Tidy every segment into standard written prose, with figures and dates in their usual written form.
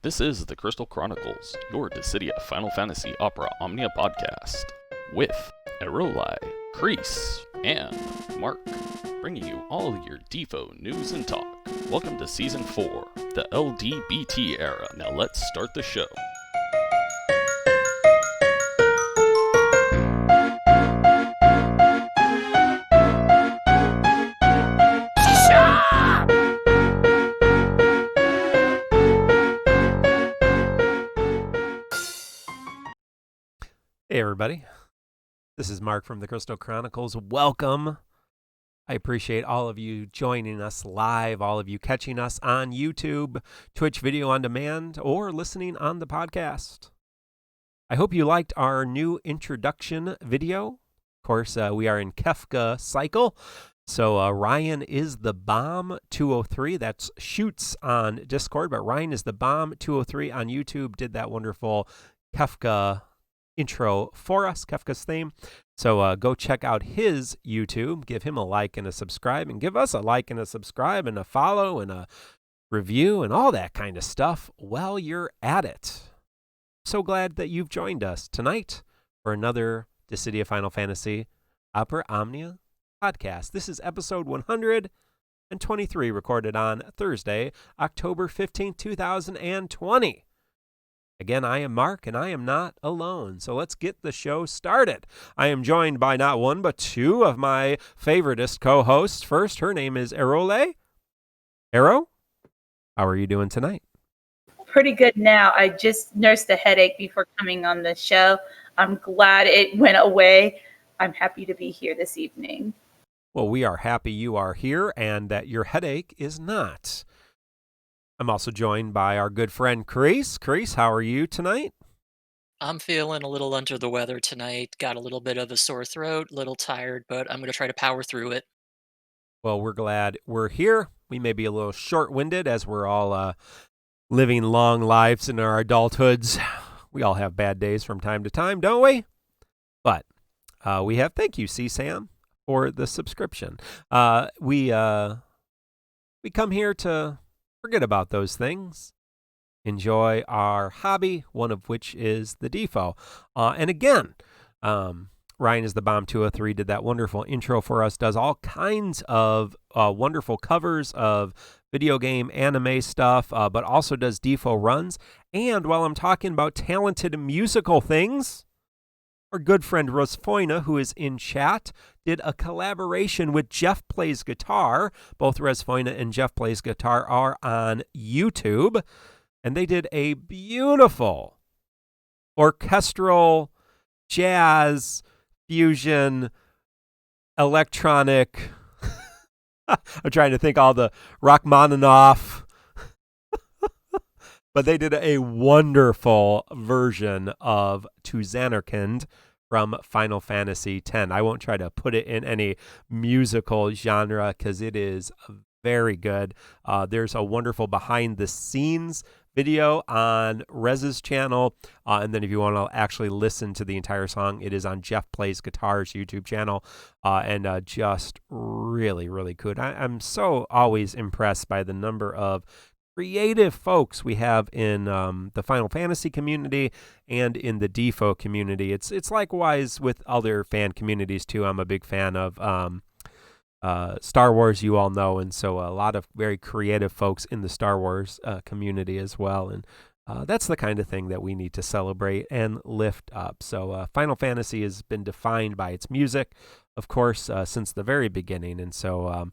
This is the Crystal Chronicles, your Dissidia Final Fantasy Opera Omnia podcast, with Erolai, Kreese, and Mark, bringing you all your DFFOO news and talk. Welcome to Season 4, the LDBT era. Now let's start the show. Hey everybody, this is Mark from the Crystal Chronicles. Welcome. I appreciate all of you joining us live, all of you catching us on YouTube, Twitch video on demand, or listening on the podcast. I hope you liked our new introduction video. Of course, we are in Kefka cycle. So Ryan is the Bomb 203. That's Shoots on Discord, but Ryan is the Bomb 203 on YouTube. Did that wonderful Kefka intro for us, Kefka's theme. So go check out his YouTube, give him a like and a subscribe, and give us a like and a subscribe and a follow and a review and all that kind of stuff while you're at it. So glad that you've joined us tonight for another Dissidia Final Fantasy Opera Omnia podcast. This is episode 123, recorded on Thursday, October 15th, 2020. Again, I am Mark, and I am not alone, so let's get the show started. I am joined by not one, but two of my favoritist co-hosts. First, her name is Erole. Ero, how are you doing tonight? Pretty good now. I just nursed a headache before coming on the show. I'm glad it went away. I'm happy to be here this evening. Well, we are happy you are here and that your headache is not. I'm also joined by our good friend Kreese. Kreese, how are you tonight? I'm feeling a little under the weather tonight. Got a little bit of a sore throat, a little tired, but I'm going to try to power through it. Well, we're glad we're here. We may be a little short-winded as we're all living long lives in our adulthoods. We all have bad days from time to time, don't we? But we have, thank you, C-Sam, for the subscription. We come here to forget about those things. Enjoy our hobby, one of which is the DFFOO. And again, Ryan is the Bomb 203, did that wonderful intro for us, does all kinds of wonderful covers of video game, anime stuff, but also does DFFOO runs. And while I'm talking about talented musical things, our good friend Resfoina, who is in chat, did a collaboration with Jeff Plays Guitar. Both Resfoina and Jeff Plays Guitar are on YouTube. And they did a beautiful orchestral, jazz, fusion, electronic. I'm trying to think all the Rachmaninoff. But they did a wonderful version of To Xanarkand from Final Fantasy X. I won't try to put it in any musical genre because it is very good. There's a wonderful behind-the-scenes video on Rez's channel. And then if you want to actually listen to the entire song, it is on Jeff Plays Guitar's YouTube channel. And just really, really good. I'm so always impressed by the number of creative folks we have in the Final Fantasy community and in the DFFOO community. It's likewise with other fan communities too. I'm a big fan of Star Wars, you all know, and so a lot of very creative folks in the Star Wars community as well. And that's the kind of thing that we need to celebrate and lift up. So Final Fantasy has been defined by its music, of course, since the very beginning. And so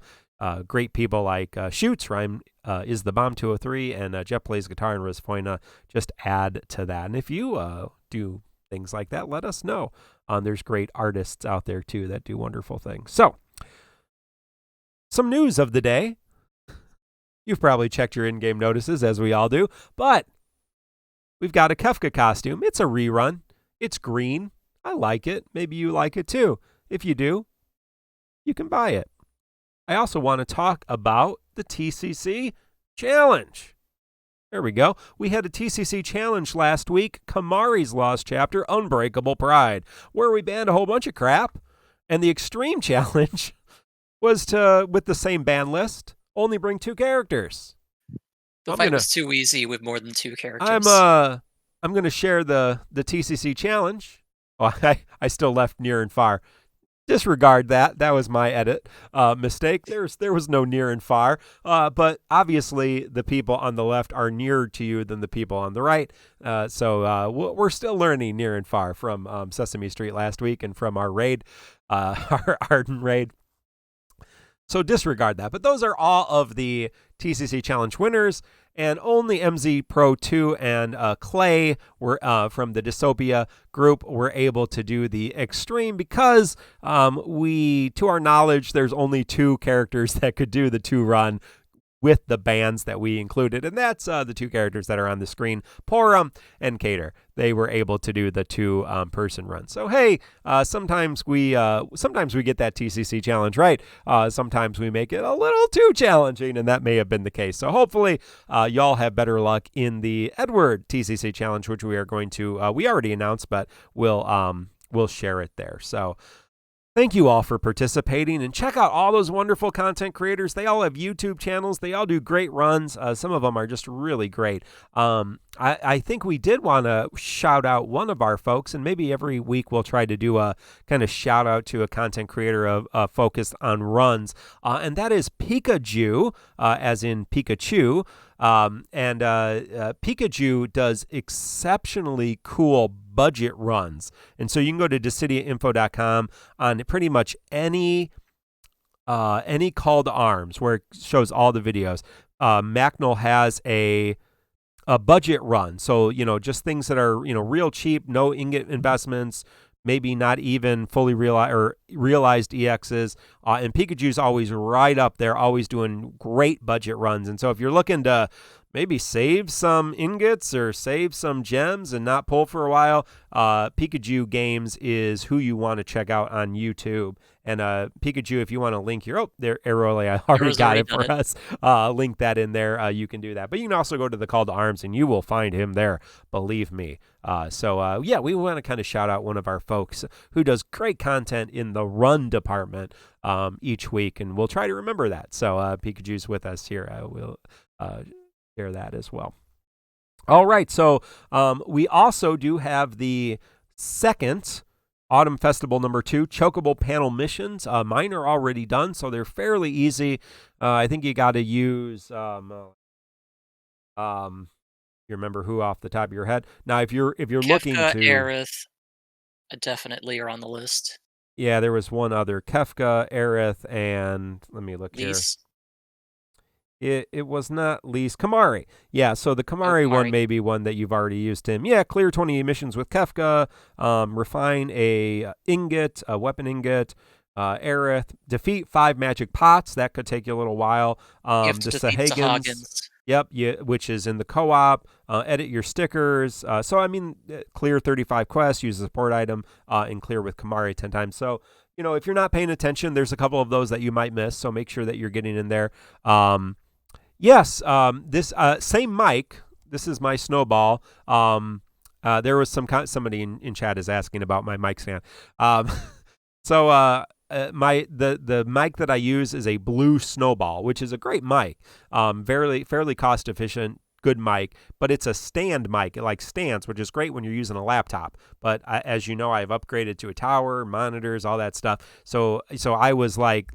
great people like Shoots, Rhyme is the Bomb 203, and Jeff Plays Guitar and Resfoina just add to that. And if you do things like that, let us know. There's great artists out there, too, that do wonderful things. So, some news of the day. You've probably checked your in-game notices, as we all do, but we've got a Kefka costume. It's a rerun. It's green. I like it. Maybe you like it, too. If you do, you can buy it. I also want to talk about the TCC Challenge. There we go. We had a TCC Challenge last week, Kimahri's Lost Chapter, Unbreakable Pride, where we banned a whole bunch of crap. And the Extreme Challenge was to, with the same ban list, only bring 2 characters. The I'm fight gonna- was too easy with more than 2 characters. I'm going to share the TCC challenge. Oh, I still left near and far. Disregard that. That was my edit mistake. There was no near and far. But obviously, the people on the left are nearer to you than the people on the right. So we're still learning near and far from Sesame Street last week and from our raid, our Arden raid. So disregard that. But those are all of the TCC Challenge winners, and only MZ Pro 2 and Clay were from the Dystopia group were able to do the extreme because to our knowledge, there's only 2 characters that could do the 2 run with the bands that we included, and that's the 2 characters that are on the screen, Porum and Cater. They were able to do the 2 person run. So hey, sometimes we get that TCC challenge right. Sometimes we make it a little too challenging, and that may have been the case. So hopefully y'all have better luck in the Edward TCC challenge, which we are going to we already announced, but we'll share it there. So thank you all for participating, and check out all those wonderful content creators. They all have YouTube channels. They all do great runs. Some of them are just really great. I think we did want to shout out one of our folks, and maybe every week we'll try to do a kind of shout out to a content creator focused on runs, and that is Pikachu, as in Pikachu. Pikachu does exceptionally cool budget runs. And so you can go to DissidiaFFOO.com on pretty much any call to arms where it shows all the videos. Macnol has a budget run. So, just things that are, real cheap, no ingot investments, maybe not even fully realized EXs. And Pikachu's always right up there, always doing great budget runs. And so if you're looking to maybe save some ingots or save some gems and not pull for a while, Pikachu Games is who you want to check out on YouTube. And Pikachu, if you want to link your, there, Arrowley, I already got it for us. Link that in there. You can do that. But you can also go to the Call to Arms and you will find him there, believe me. Yeah, we want to kind of shout out one of our folks who does great content in the run department each week, and we'll try to remember that. So Pikachu's with us here. We'll share that as well. All right, so we also do have the second Autumn Festival #2 Chocobo panel missions. Mine are already done, so they're fairly easy. I think you got to use you remember who off the top of your head? Now, if you're looking to Aerith, definitely are on the list. Yeah, there was one other, Kefka, Aerith, and let me look Lise. here. It was not Lise. Kimahri. Yeah, so the Kimahri one may be one that you've already used, Tim. Yeah, clear 20 missions with Kefka, refine a ingot, a weapon ingot, Aerith, defeat 5 magic pots. That could take you a little while. You have to defeat Sahagins. Yep, which is in the co-op. Edit your stickers. So, I mean, clear 35 quests, use a support item, and clear with Kimahri 10 times. So, if you're not paying attention, there's a couple of those that you might miss. So make sure that you're getting in there. Yes, this same mic. This is my Snowball. There was somebody in chat is asking about my mic stand. The mic that I use is a blue Snowball, which is a great mic. Fairly cost efficient, good mic, but it's a stand mic. It stands, which is great when you're using a laptop. But as you know, I've upgraded to a tower, monitors, all that stuff. So I was down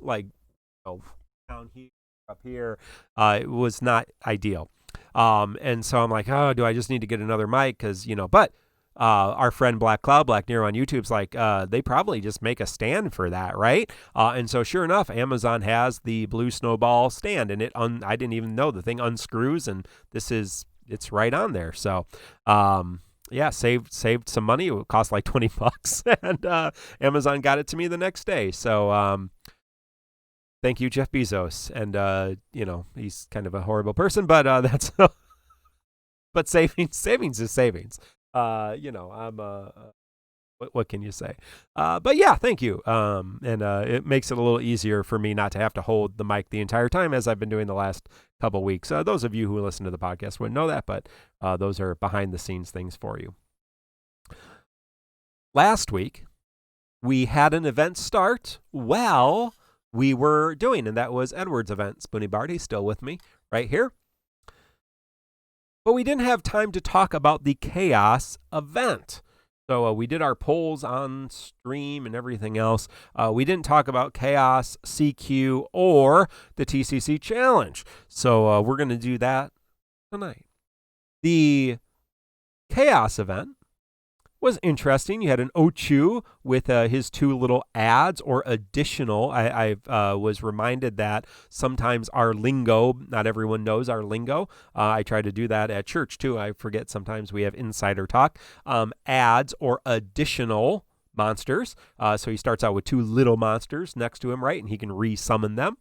here, up here. It was not ideal. And so I'm like, oh, do I just need to get another mic? Because but. Our friend Black Nero on YouTube's like, they probably just make a stand for that, right? And so sure enough, Amazon has the blue Snowball stand, and I didn't even know the thing unscrews, and it's right on there. So, yeah, saved some money. It would cost like $20, and Amazon got it to me the next day. So, thank you, Jeff Bezos. And he's kind of a horrible person, but that's but savings is savings. What can you say? But yeah, thank you. And it makes it a little easier for me not to have to hold the mic the entire time, as I've been doing the last couple weeks. Those of you who listen to the podcast wouldn't know that, but those are behind the scenes things for you. Last week, we had an event start while we were doing, and that was Edward's event. Spoonie Barty still with me right here. But we didn't have time to talk about the Chaos event. So we did our polls on stream and everything else. We didn't talk about Chaos, CQ, or the TCC Challenge. So we're going to do that tonight. The Chaos event was interesting. You had an Ochu with his 2 little ads or additional. I was reminded that sometimes our lingo, not everyone knows our lingo. I try to do that at church too. I forget sometimes we have insider talk. Ads or additional monsters. So he starts out with 2 little monsters next to him, right? And he can re-summon them.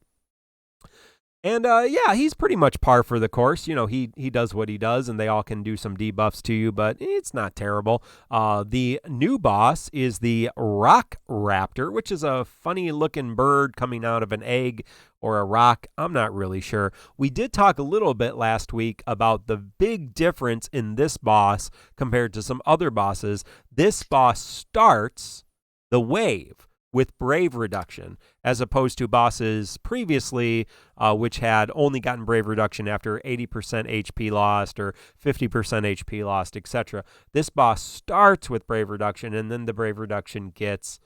And yeah, he's pretty much par for the course. You know, he does what he does, and they all can do some debuffs to you, but it's not terrible. The new boss is the Rock Raptor, which is a funny-looking bird coming out of an egg or a rock. I'm not really sure. We did talk a little bit last week about the big difference in this boss compared to some other bosses. This boss starts the wave with Brave reduction, as opposed to bosses previously, which had only gotten Brave reduction after 80% HP lost or 50% HP lost, etc. This boss starts with Brave reduction, and then the Brave reduction gets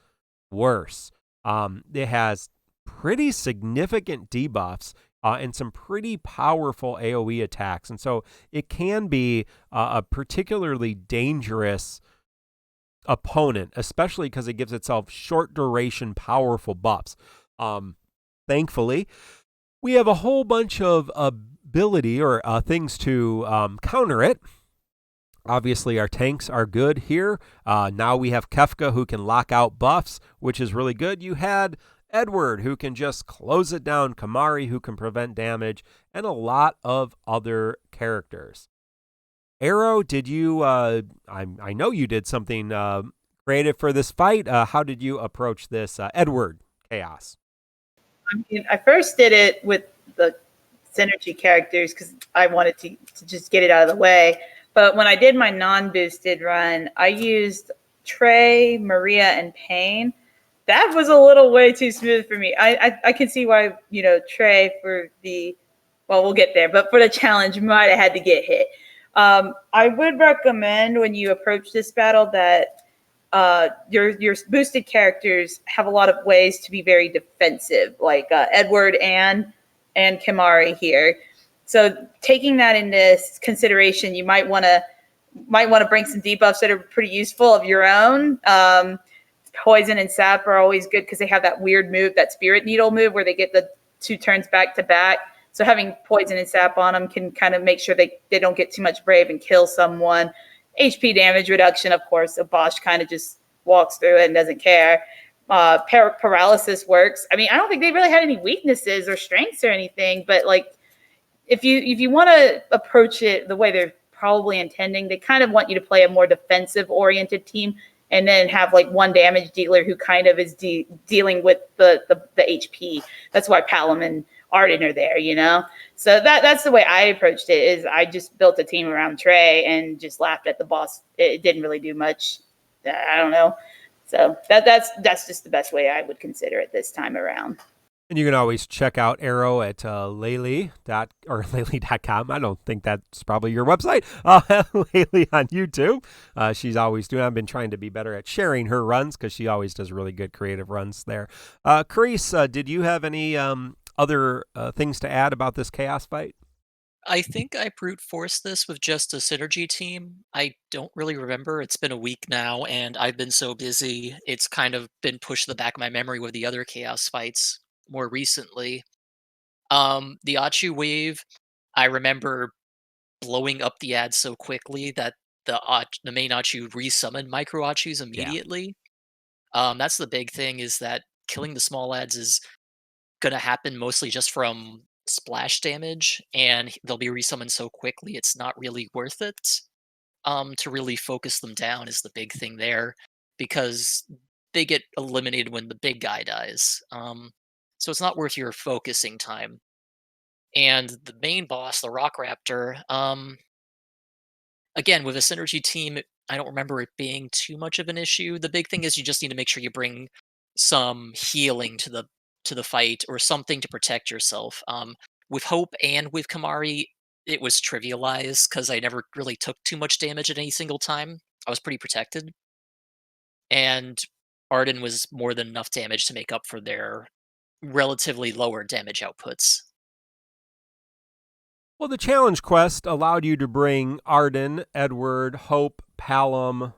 worse. It has pretty significant debuffs and some pretty powerful AoE attacks, and so it can be a particularly dangerous opponent, especially because it gives itself short duration powerful buffs. Thankfully, we have a whole bunch of ability or things to counter it. Obviously, our tanks are good here. Now we have Kefka, who can lock out buffs, which is really good. You had Edward, who can just close it down, Kimahri, who can prevent damage, and a lot of other characters. Arrow, did you, I know you did something creative for this fight. How did you approach this Edward Chaos? I mean, I first did it with the synergy characters because I wanted to just get it out of the way. But when I did my non-boosted run, I used Trey, Maria, and Payne. That was a little way too smooth for me. I can see why, you know, Trey for the, well, we'll get there, but for the challenge might have had to get hit. I would recommend when you approach this battle that your boosted characters have a lot of ways to be very defensive, like Edward and Kimahri here. So taking that into consideration, you might want to bring some debuffs that are pretty useful of your own. Poison and Sap are always good because they have that weird move, that Spirit Needle move, where they get the 2 turns back to back. So having Poison and Sap on them can kind of make sure they don't get too much Brave and kill someone. HP damage reduction, of course. So Bosch kind of just walks through it and doesn't care. Paralysis works. I mean, I don't think they really had any weaknesses or strengths or anything, but like if you want to approach it the way they're probably intending, they kind of want you to play a more defensive-oriented team and then have like 1 damage dealer who kind of is dealing with the HP. That's why Palom and Arden are there, you know? So that's the way I approached it, is I just built a team around Trey and just laughed at the boss. It didn't really do much. I don't know. So that's just the best way I would consider it this time around. And you can always check out Arrow at Laylee.com. I don't think that's probably your website. Laylee on YouTube. She's always doing. I've been trying to be better at sharing her runs because she always does really good creative runs there. Chris, did you have any other things to add about this Chaos fight? I think I brute forced this with just a synergy team. I don't really remember. It's been a week now, and I've been so busy. It's kind of been pushed to the back of my memory with the other Chaos fights more recently. The Achu wave, I remember blowing up the ad so quickly that the main Achu resummoned micro Achus immediately. That's the big thing, is that killing the small ads is going to happen mostly just from splash damage, and they'll be resummoned so quickly it's not really worth it. To really focus them down is the big thing there, because they get eliminated when the big guy dies. So it's not worth your focusing time. And the main boss, the Rock Raptor, again, with a synergy team, I don't remember it being too much of an issue. The big thing is you just need to make sure you bring some healing to the fight, or something to protect yourself. With Hope and with Kimahri, it was trivialized because I never really took too much damage at any single time. I was pretty protected. And Arden was more than enough damage to make up for their relatively lower damage outputs. Well, the challenge quest allowed you to bring Arden, Edward, Hope, Palom,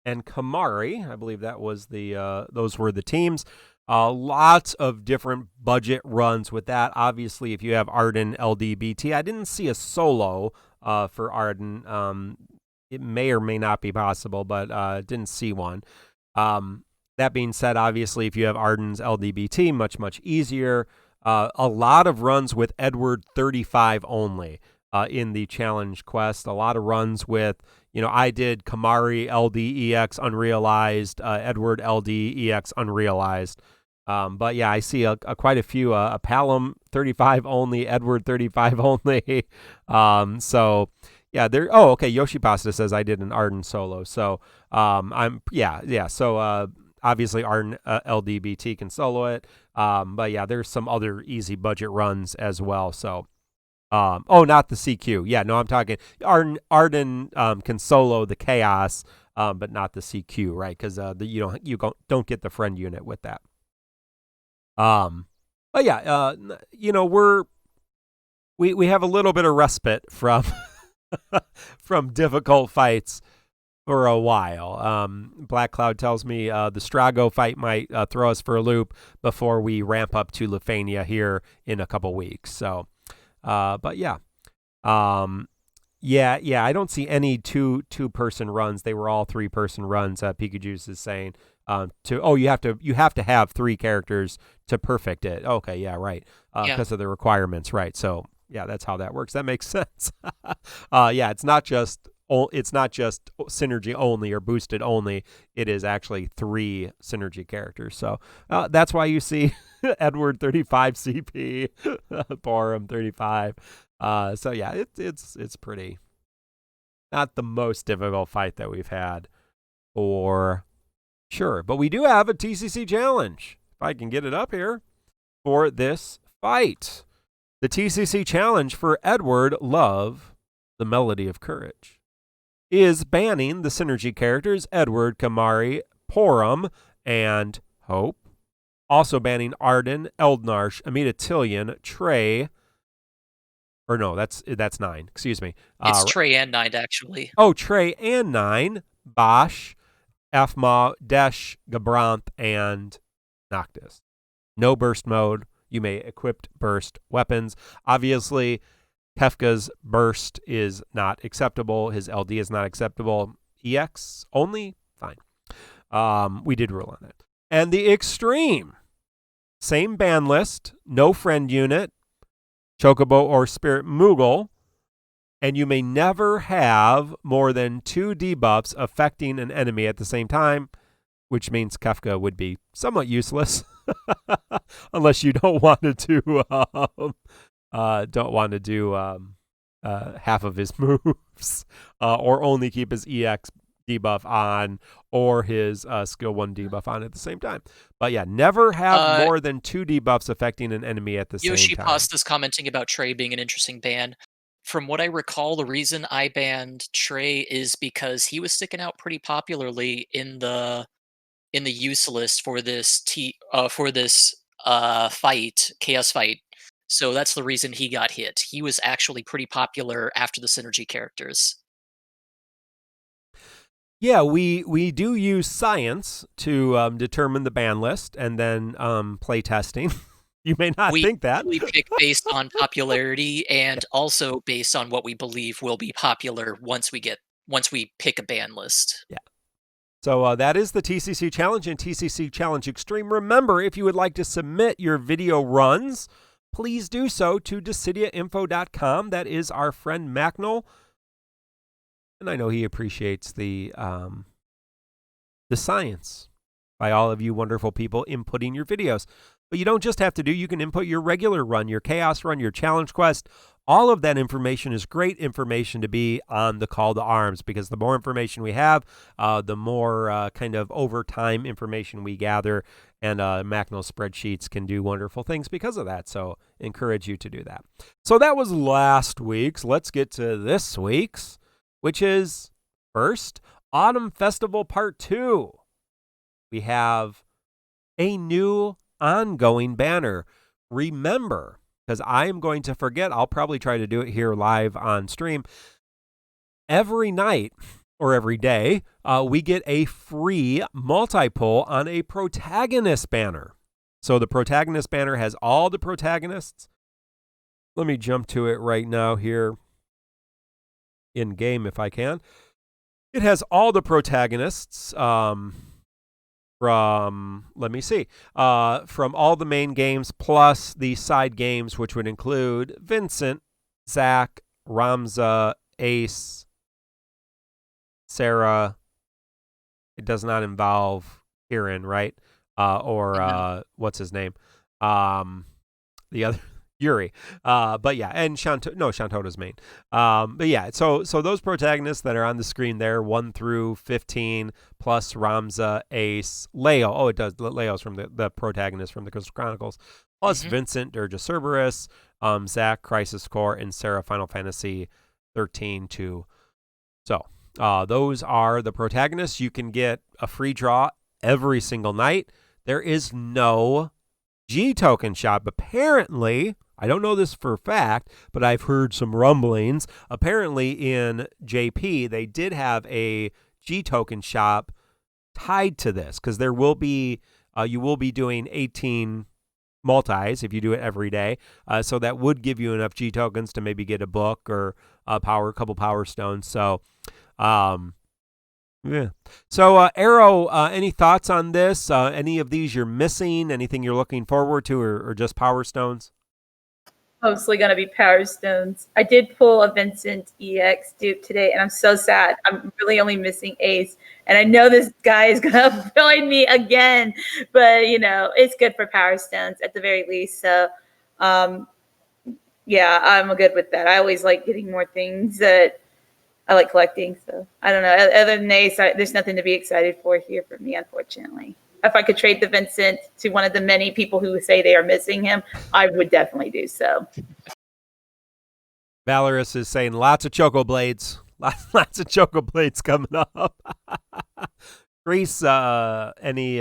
and Kimahri. I believe that was those were the teams. Lots of different budget runs with that. Obviously, if you have Arden LDBT, I didn't see a solo for Arden. It may or may not be possible, but didn't see one. That being said, obviously, if you have Arden's LDBT, much, much easier. A lot of runs with Edward 35 only in the challenge quest. A lot of runs with, I did Kimahri LDEX Unrealized, Edward LDEX Unrealized. But yeah, I see quite a few, a Palom 35 only, Edward 35 only. So yeah, there. Oh, okay. Yoshi Pasta says I did an Arden solo. So So obviously Arden LDBT can solo it. But yeah, there's some other easy budget runs as well. So, not the CQ. Yeah, no, I'm talking Arden can solo the Chaos, but not the CQ, right? Because you don't get the friend unit with that. But yeah, we have a little bit of respite from from difficult fights for a while. Black Cloud tells me the Strago fight might throw us for a loop before we ramp up to Lefania here in a couple weeks. So, but yeah. I don't see any two-person runs. They were all 3-person runs. Pikajuice is saying you have to have 3 characters to perfect it. Okay, yeah, right. Because of the requirements, right? So yeah, that's how that works. That makes sense. It's not just synergy only or boosted only. It is actually 3 synergy characters. So that's why you see Edward 35 CP, Borum 35. So yeah, it's pretty not the most difficult fight that we've had for sure. But we do have a TCC challenge. If I can get it up here for this fight. The TCC challenge for Edward Love, the Melody of Courage, is banning the synergy characters Edward, Kimahri, Porum, and Hope. Also banning Arden, Eldnarsh, Amitatilian, Trey. Or no, that's 9. Excuse me. It's Trey and 9, actually. Oh, Trey and 9. Bosch, Efma, Desh, Gabranth, and Noctis. No burst mode. You may equip burst weapons. Obviously, Kefka's burst is not acceptable. His LD is not acceptable. EX only? Fine. We did rule on that. And the extreme. Same ban list. No friend unit. Chocobo or Spirit Moogle. And you may never have more than 2 debuffs affecting an enemy at the same time, which means Kefka would be somewhat useless. Unless you don't want to do half of his moves, or only keep his EX debuff on, or his skill 1 debuff on at the same time. But yeah, never have more than 2 debuffs affecting an enemy at the same time. Yoshi Pasta's commenting about Trey being an interesting ban. From what I recall, the reason I banned Trey is because he was sticking out pretty popularly in the use list for this fight, chaos fight. So that's the reason he got hit. He was actually pretty popular after the synergy characters. Yeah, we do use science to determine the ban list and then play testing. You may not think that. We pick based on popularity and also based on what we believe will be popular once we pick a ban list. Yeah. So that is the TCC Challenge and TCC Challenge Extreme. Remember, if you would like to submit your video runs, please do so to DissidiaInfo.com. That is our friend Macnol. And I know he appreciates the science by all of you wonderful people inputting your videos. But you don't just have to you can input your regular run, your chaos run, your challenge quest. All of that information is great information to be on the call to arms, because the more information we have, the more kind of over time information we gather. And Macno spreadsheets can do wonderful things because of that. So encourage you to do that. So that was last week's. Let's get to this week's, which is first, Autumn Festival Part 2. We have a new ongoing banner. Remember, because I am going to forget, I'll probably try to do it here live on stream. Every night or every day, we get a free multi-pull on a protagonist banner. So the protagonist banner has all the protagonists. Let me jump to it right now here in game if I can. It has all the protagonists from, let me see, from all the main games plus the side games, which would include Vincent, Zach, Ramza, Ace, Sarah. It does not involve Kieran, right? What's his name? The other Yuri. But yeah, and Shantota's main. But yeah, so those protagonists that are on the screen there, 1 through 15, plus Ramza, Ace, Leo. Oh, it does. Leo's from the protagonist from the Chronicles. Plus Vincent, Dirge of Cerberus, Zach, Crisis Core, and Sarah, Final Fantasy 13 2. So those are the protagonists. You can get a free draw every single night. There is no G token shop. Apparently, I don't know this for a fact, but I've heard some rumblings. Apparently in JP, they did have a G token shop tied to this because there will be, you will be doing 18 multis if you do it every day. So that would give you enough G tokens to maybe get a book or a couple power stones. So, yeah. So, Arrow, any thoughts on this? Any of these you're missing? Anything you're looking forward to, or just Power Stones? Mostly going to be Power Stones. I did pull a Vincent EX dupe today, and I'm so sad. I'm really only missing Ace. And I know this guy is going to avoid me again, but, it's good for Power Stones at the very least. So, yeah, I'm good with that. I always like getting more things that I like collecting, so I don't know. Other than Ace, there's nothing to be excited for here for me, unfortunately. If I could trade the Vincent to one of the many people who say they are missing him, I would definitely do so. Valorous is saying lots of Choco Blades. Lots of Choco Blades coming up. Reese, any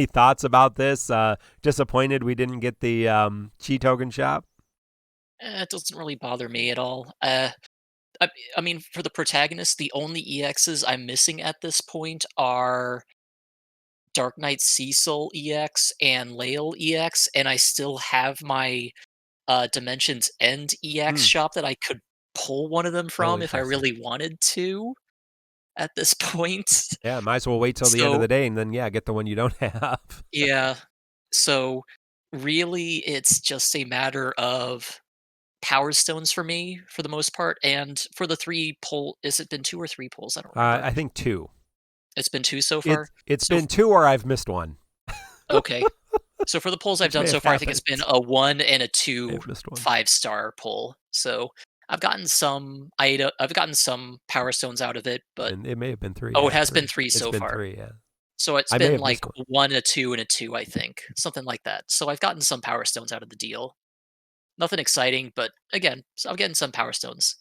thoughts about this? Disappointed we didn't get the Chi token shop? It doesn't really bother me at all. I mean, for the protagonist, the only EXs I'm missing at this point are Dark Knight Cecil EX and Lael EX, and I still have my Dimensions End EX shop that I could pull one of them from if I really wanted to at this point. Yeah, might as well wait till the end of the day and then, get the one you don't have. Yeah. So really, it's just a matter of Power Stones for me, for the most part, and for the 3 pull, has it been 2 or 3 pulls? I don't remember. I think 2. It's been 2 so far? It's been 2 or I've missed one. Okay. So for the pulls I've done so far, I think it's been a 1 and a 2 5-star pull. So I've gotten some I've gotten some Power Stones out of it, but and it may have been 3. Oh, it has been 3 so been far. 3, yeah. So it's been like 1, a 2, and a 2, I think. Something like that. So I've gotten some Power Stones out of the deal. Nothing exciting, but again, I'm getting some Power Stones.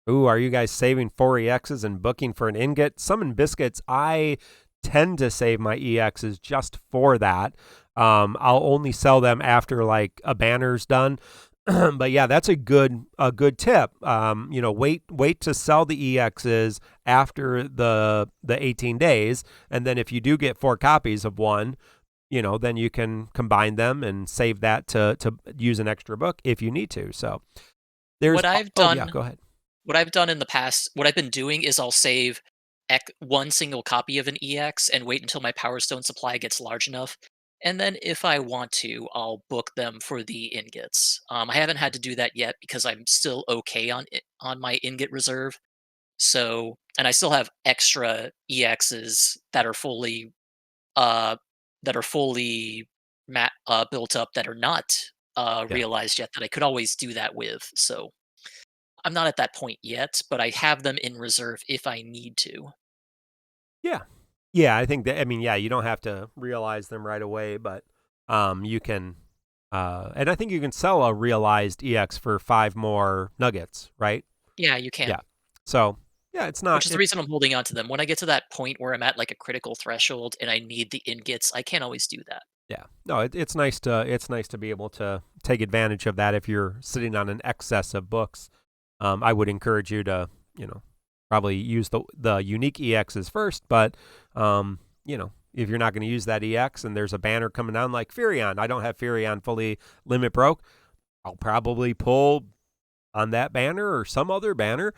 Ooh, are you guys saving 4 EXs and booking for an ingot? Summon Biscuits, I tend to save my EXs just for that. I'll only sell them after like a banner's done. But yeah, that's a good tip. Wait to sell the EXs after the 18 days, and then if you do get 4 copies of one, then you can combine them and save that to use an extra book if you need to. So there's what I've done. Yeah, go ahead. What I've done in the past, what I've been doing is I'll save one single copy of an EX and wait until my Power Stone supply gets large enough. And then if I want to, I'll book them for the ingots. I haven't had to do that yet because I'm still okay on my ingot reserve. So, and I still have extra EXs that are fully built up that are not realized yet that I could always do that with. So I'm not at that point yet, but I have them in reserve if I need to. Yeah. Yeah, I think that, I mean, yeah, you don't have to realize them right away, but you can, and I think you can sell a realized EX for 5 more nuggets, right? Yeah, you can. Yeah. So, yeah, it's not, Which is the reason I'm holding on to them. When I get to that point where I'm at like a critical threshold and I need the ingots, I can't always do that. yeah. No, it's nice to be able to take advantage of that if you're sitting on an excess of books. I would encourage you to, probably use the unique EXs first, but if you're not going to use that EX and there's a banner coming down like Furion, I don't have Furion fully limit broke. I'll probably pull on that banner or some other banner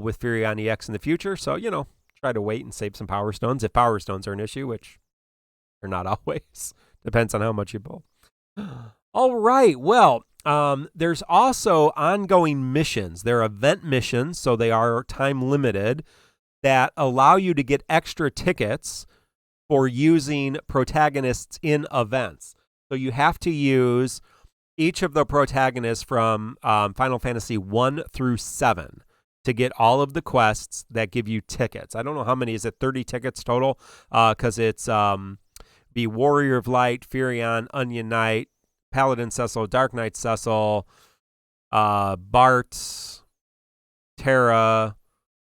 with Furion EX in the future. So, try to wait and save some Power Stones if Power Stones are an issue, which they're not always. Depends on how much you pull. All right. Well, there's also ongoing missions. They're event missions, so they are time limited, that allow you to get extra tickets for using protagonists in events. So you have to use each of the protagonists from Final Fantasy 1 through 7 to get all of the quests that give you tickets. I don't know how many. Is it 30 tickets total? Because it's be Warrior of Light, Furion, Onion Knight, Paladin Cecil, Dark Knight Cecil, Bart, Terra,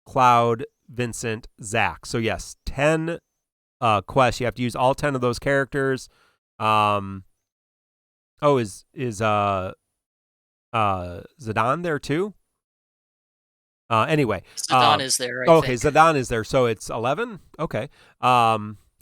Cloud, Vincent, Zack. So yes, 10 quests. You have to use all 10 of those characters. Is Zidane there too? Anyway, Zidane is there. I okay, think. Zidane is there, so it's 11. Okay.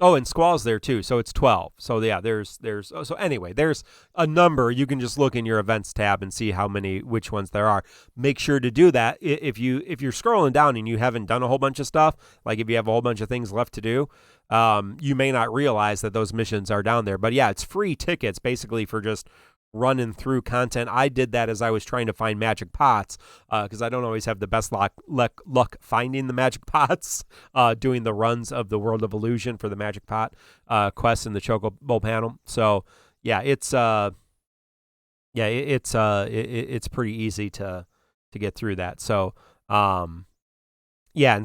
And Squall's there too, so it's 12. So yeah, there's so anyway, there's a number. You can just look in your events tab and see which ones there are. Make sure to do that if you're scrolling down and you haven't done a whole bunch of stuff. Like if you have a whole bunch of things left to do, you may not realize that those missions are down there. But yeah, it's free tickets basically for just running through content. I did that as I was trying to find magic pots because I don't always have the best luck finding the magic pots doing the runs of the World of Illusion for the magic pot quests in the Chocobo panel. So yeah, it's pretty easy to get through that. So and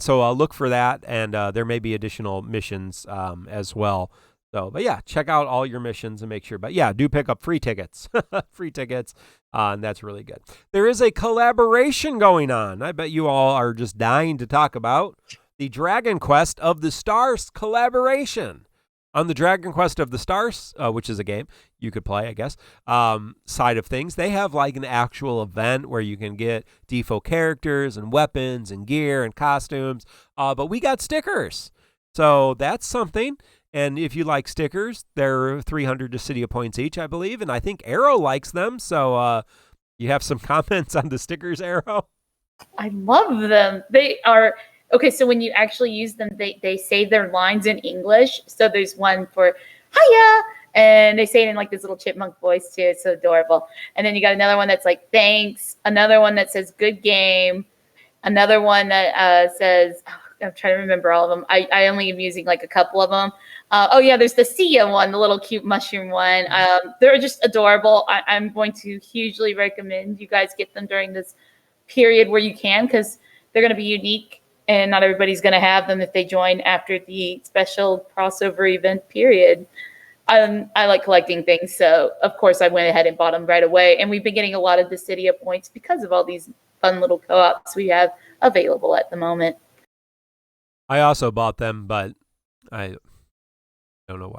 so look for that, and there may be additional missions as well. So, but yeah, check out all your missions and make sure. But yeah, do pick up free tickets, and that's really good. There is a collaboration going on. I bet you all are just dying to talk about the Dragon Quest of the Stars collaboration. On the Dragon Quest of the Stars, which is a game you could play, I guess, side of things, they have like an actual event where you can get DFFOO characters and weapons and gear and costumes. But we got stickers. So that's something. And if you like stickers, they're 300 Dissidia points each, I believe. And I think Arrow likes them. So you have some comments on the stickers, Arrow? I love them. They are... Okay, so when you actually use them, they say their lines in English. So there's one for hiya, and they say it in like this little chipmunk voice too. It's so adorable. And then you got another one that's like thanks. Another one that says good game. Another one that says, I'm trying to remember all of them. I only am using like a couple of them. There's the Sia one, the little cute mushroom one. They're just adorable. I'm going to hugely recommend you guys get them during this period where you can, because they're going to be unique. And not everybody's going to have them if they join after the special crossover event period. I like collecting things, so of course I went ahead and bought them right away. And we've been getting a lot of Dissidia points because of all these fun little co-ops we have available at the moment. I also bought them, but I don't know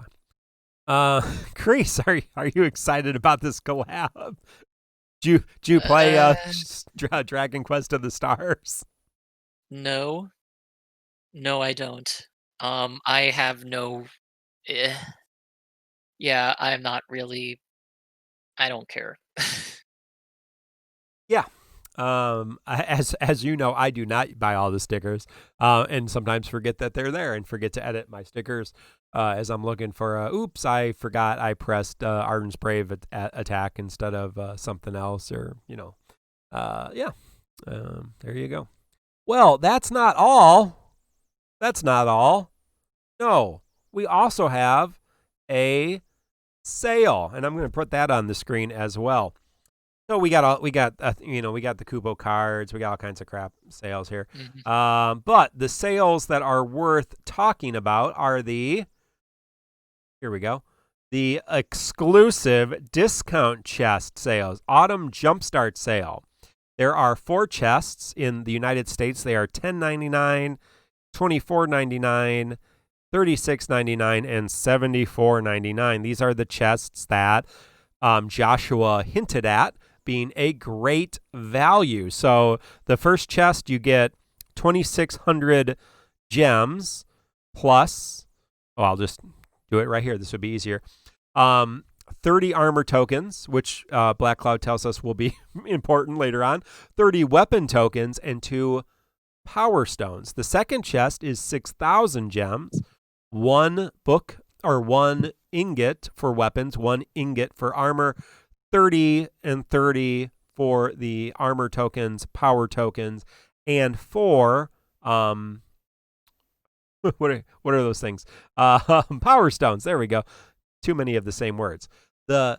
why. Chris, are you excited about this collab? Did you play Dragon Quest of the Stars? No, I don't. I have no. Yeah, I'm not really. I don't care. Yeah. As you know, I do not buy all the stickers, and sometimes forget that they're there and forget to edit my stickers as I'm looking for. Oops, I forgot I pressed Arden's Brave attack instead of something else, or there you go. Well, that's not all. No, we also have a sale, and I'm going to put that on the screen as well. So we got the Kubo cards, we got all kinds of crap sales here. But the sales that are worth talking about are here we go, the exclusive discount chest sales, Autumn Jumpstart sale. There are 4 chests in the United States. They are $10.99, $24.99, $36.99, and $74.99. These are the chests that Joshua hinted at being a great value. So the first chest, you get 2,600 gems plus, I'll just do it right here. This would be easier. 30 armor tokens, which Black Cloud tells us will be important later on. 30 weapon tokens and 2 power stones. The second chest is 6,000 gems, 1 book or 1 ingot for weapons, 1 ingot for armor, 30 and 30 for the armor tokens, power tokens, and 4 what are those things? Power stones. There we go. Too many of the same words. The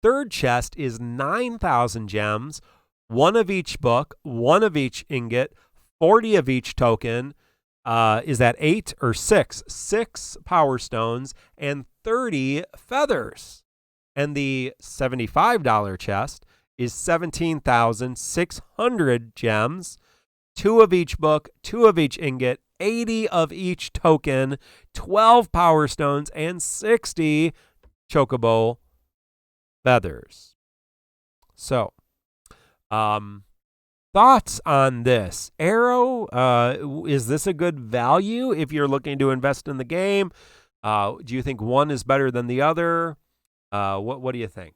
third chest is 9,000 gems, 1 of each book, 1 of each ingot, 40 of each token. Is that 8 or 6? 6 power stones and 30 feathers. And the $75 chest is 17,600 gems, 2 of each book, 2 of each ingot, 80 of each token, 12 power stones, and 60 chocobo feathers. So, thoughts on this? Arrow, is this a good value if you're looking to invest in the game? Do you think one is better than the other? What do you think?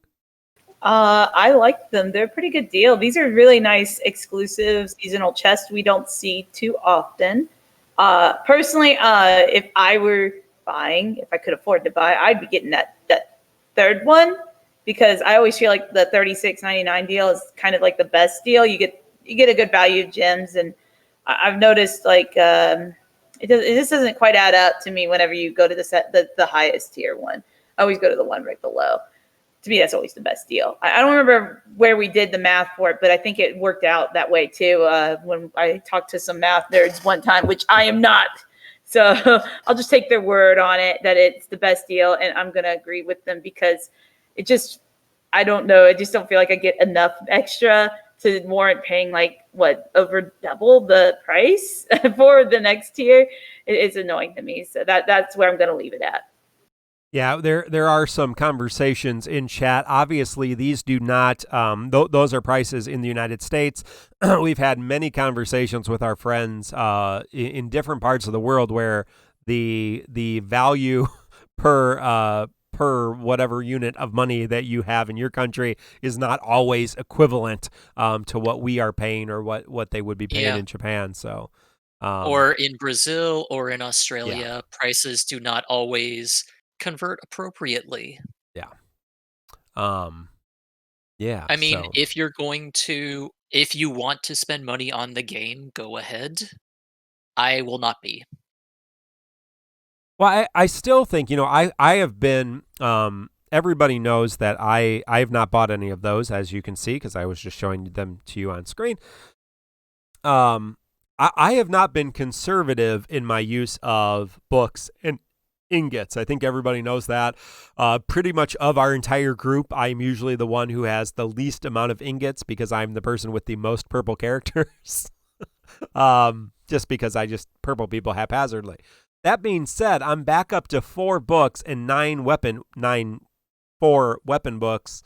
I like them. They're a pretty good deal. These are really nice exclusive seasonal chests we don't see too often. Personally, if I were buying, if I could afford to buy, I'd be getting that third one, because I always feel like the $36.99 deal is kind of like the best deal. You get a good value of gems, and I've noticed like it just doesn't quite add up to me whenever you go to the highest tier one. I always go to the one right below. To me, that's always the best deal. I don't remember where we did the math for it, but I think it worked out that way too. When I talked to some math nerds one time, which I am not. So I'll just take their word on it that it's the best deal, and I'm going to agree with them, because it just, I don't know. I just don't feel like I get enough extra to warrant paying over double the price for the next tier. It's annoying to me. So that's where I'm going to leave it at. Yeah, there are some conversations in chat. Obviously, these do not, those are prices in the United States. We've had many conversations with our friends in different parts of the world where the value per whatever unit of money that you have in your country is not always equivalent to what we are paying or what they would be paying in Japan. So, or in Brazil or in Australia, prices do not always convert appropriately. Yeah. I mean, if you want to spend money on the game, go ahead. I will not be. Well, I still think, I have been, everybody knows that I have not bought any of those, as you can see, because I was just showing them to you on screen. I have not been conservative in my use of books and ingots. I think everybody knows that. Pretty much of our entire group, I'm usually the one who has the least amount of ingots, because I'm the person with the most purple characters. Just because I just purple people haphazardly. That being said, I'm back up to 4 books and 4 weapon books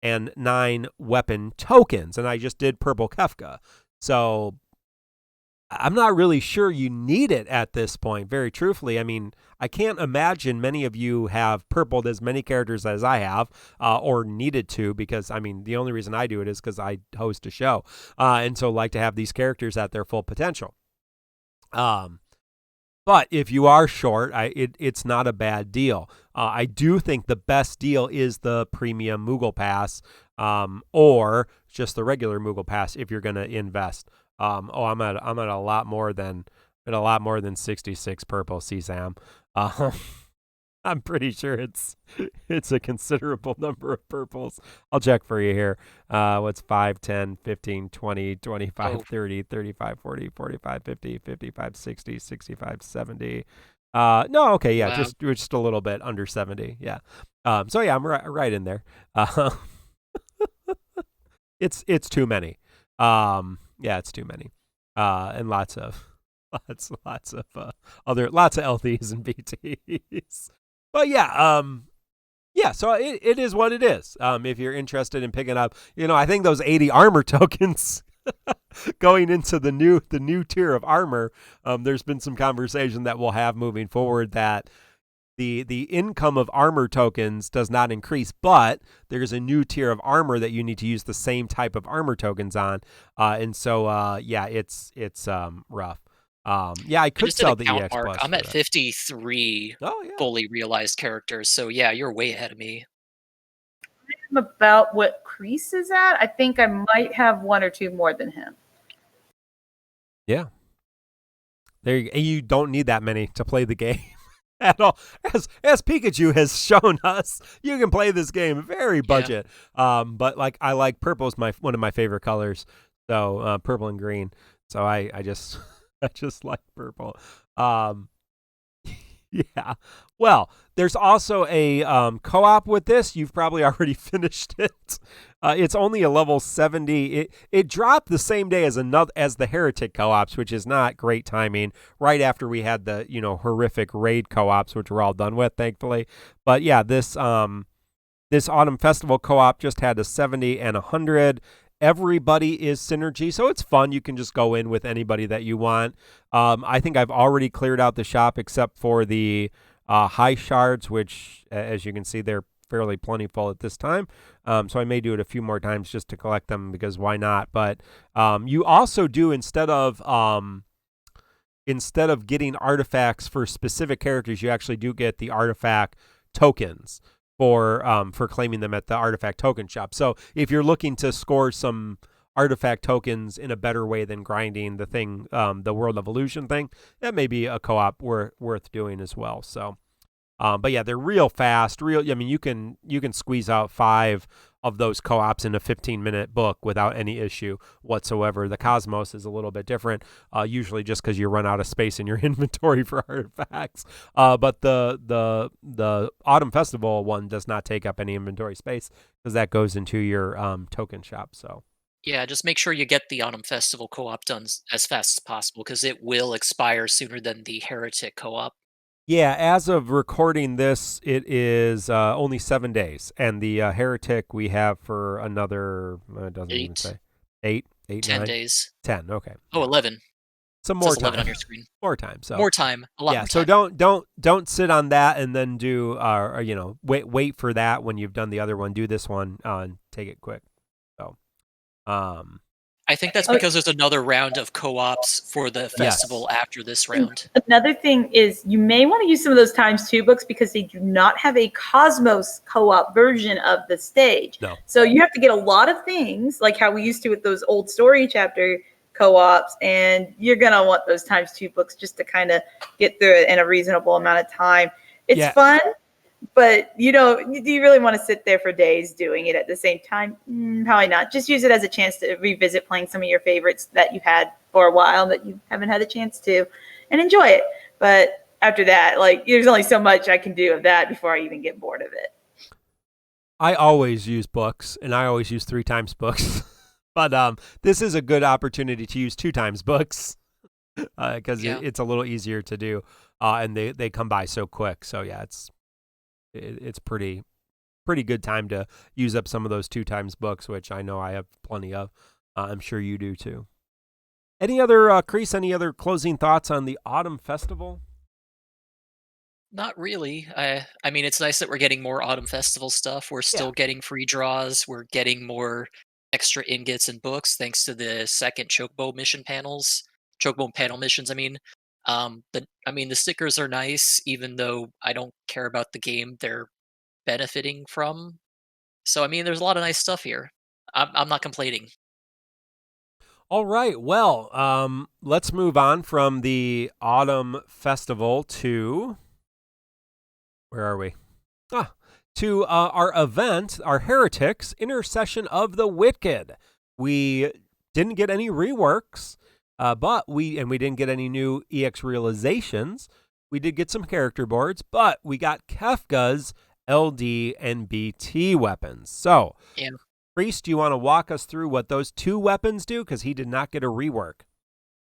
and 9 weapon tokens, and I just did purple Kefka. So I'm not really sure you need it at this point, very truthfully. I mean, I can't imagine many of you have purpled as many characters as I have, or needed to, because, I mean, the only reason I do it is because I host a show, and so like to have these characters at their full potential. But if you are short, it's not a bad deal. I do think the best deal is the premium Moogle Pass, or just the regular Moogle Pass if you're going to invest. I'm at a lot more than 66 purple CSAM. I'm pretty sure it's a considerable number of purples. I'll check for you here. What's 5, 10, 15, 20, 25, 30, 35, 40, 45, 50, 55, 60, 65, 70. No, okay, yeah, Wow. just a little bit under 70. Yeah. So yeah, I'm right in there. It's too many. Yeah, it's too many. And lots of lots of LDs and BTs. But yeah, yeah, so it is what it is. If you're interested in picking up, I think those 80 armor tokens going into the new tier of armor, there's been some conversation that we'll have moving forward that the income of armor tokens does not increase, but there's a new tier of armor that you need to use the same type of armor tokens on. And so yeah, it's rough. Yeah, I could just did sell a the count, EX Mark. Plus. I'm at 53 fully realized characters, so yeah, you're way ahead of me. I'm about what Kreese is at. I think I might have one or two more than him. Yeah. You don't need that many to play the game at all. As Pikachu has shown us, you can play this game very budget. But like I like purple is one of my favorite colors. So purple and green. So I just I just like purple. Yeah. Well, there's also a co-op with this. You've probably already finished it. It's only a level 70. It dropped the same day as the Heretic co-ops, which is not great timing. Right after we had the horrific raid co-ops, which we're all done with, thankfully. But yeah, this Autumn Festival co-op just had a 70 and 100. Everybody is synergy, so it's fun. You can just go in with anybody that you want. I think I've already cleared out the shop except for the high shards, which, as you can see, they're fairly plentiful at this time. So I may do it a few more times just to collect them because why not? But you also do, instead of getting artifacts for specific characters, you actually do get the artifact tokens for claiming them at the artifact token shop. So if you're looking to score some artifact tokens in a better way than grinding the thing, the World Evolution thing, that may be a co-op worth doing as well. So, but yeah, they're real fast. I mean, you can squeeze out 5 of those co-ops in a 15-minute book without any issue whatsoever. The Cosmos is a little bit different, usually just because you run out of space in your inventory for artifacts. But the Autumn Festival one does not take up any inventory space because that goes into your token shop. So yeah, just make sure you get the Autumn Festival co-op done as fast as possible because it will expire sooner than the Heretic co-op. yeah, as of recording this, it is only 7 days, and the Heretic we have for another. It doesn't even say 8, 10 9 days. 10. Okay. Oh, 11. Some It more says 11 on time. your screen. More time. So More time. A lot yeah. more So time. don't sit on that and then do wait for that when you've done the other one. Do this one and take it quick. So I think that's because there's another round of co-ops for the festival after this round. Another thing is you may want to use some of those ×2 books because they do not have a Cosmos co-op version of the stage. No. So you have to get a lot of things like how we used to with those old story chapter co-ops, and you're going to want those ×2 books just to kind of get through it in a reasonable amount of time. It's fun, but do you really want to sit there for days doing it at the same time? Probably not. Just use it as a chance to revisit playing some of your favorites that you had for a while that you haven't had a chance to, and enjoy it. But after that, there's only so much I can do of that before I even get bored of it. I always use books, and I always use 3 times books. But this is a good opportunity to use 2 times books because it's a little easier to do, and they come by so quick. So yeah, it's pretty good time to use up some of those 2 times books, which I know I have plenty of. I'm sure you do too. Any other Kreese, any other closing thoughts on the Autumn Festival? Not really. I mean, it's nice that we're getting more Autumn Festival stuff. We're still getting free draws. We're getting more extra ingots and books thanks to the second Chocobo panel missions. I mean, the stickers are nice, even though I don't care about the game they're benefiting from. So I mean, there's a lot of nice stuff here. I'm not complaining. All right. Well, let's move on from the Autumn Festival to where are we? To our event, our Heretics, Intercession of the Wicked. We didn't get any reworks, but we didn't get any new EX realizations. We did get some character boards, but we got Kefka's LD and BT weapons. So, Yeah. Priest, do you want to walk us through what those two weapons do? Because he did not get a rework.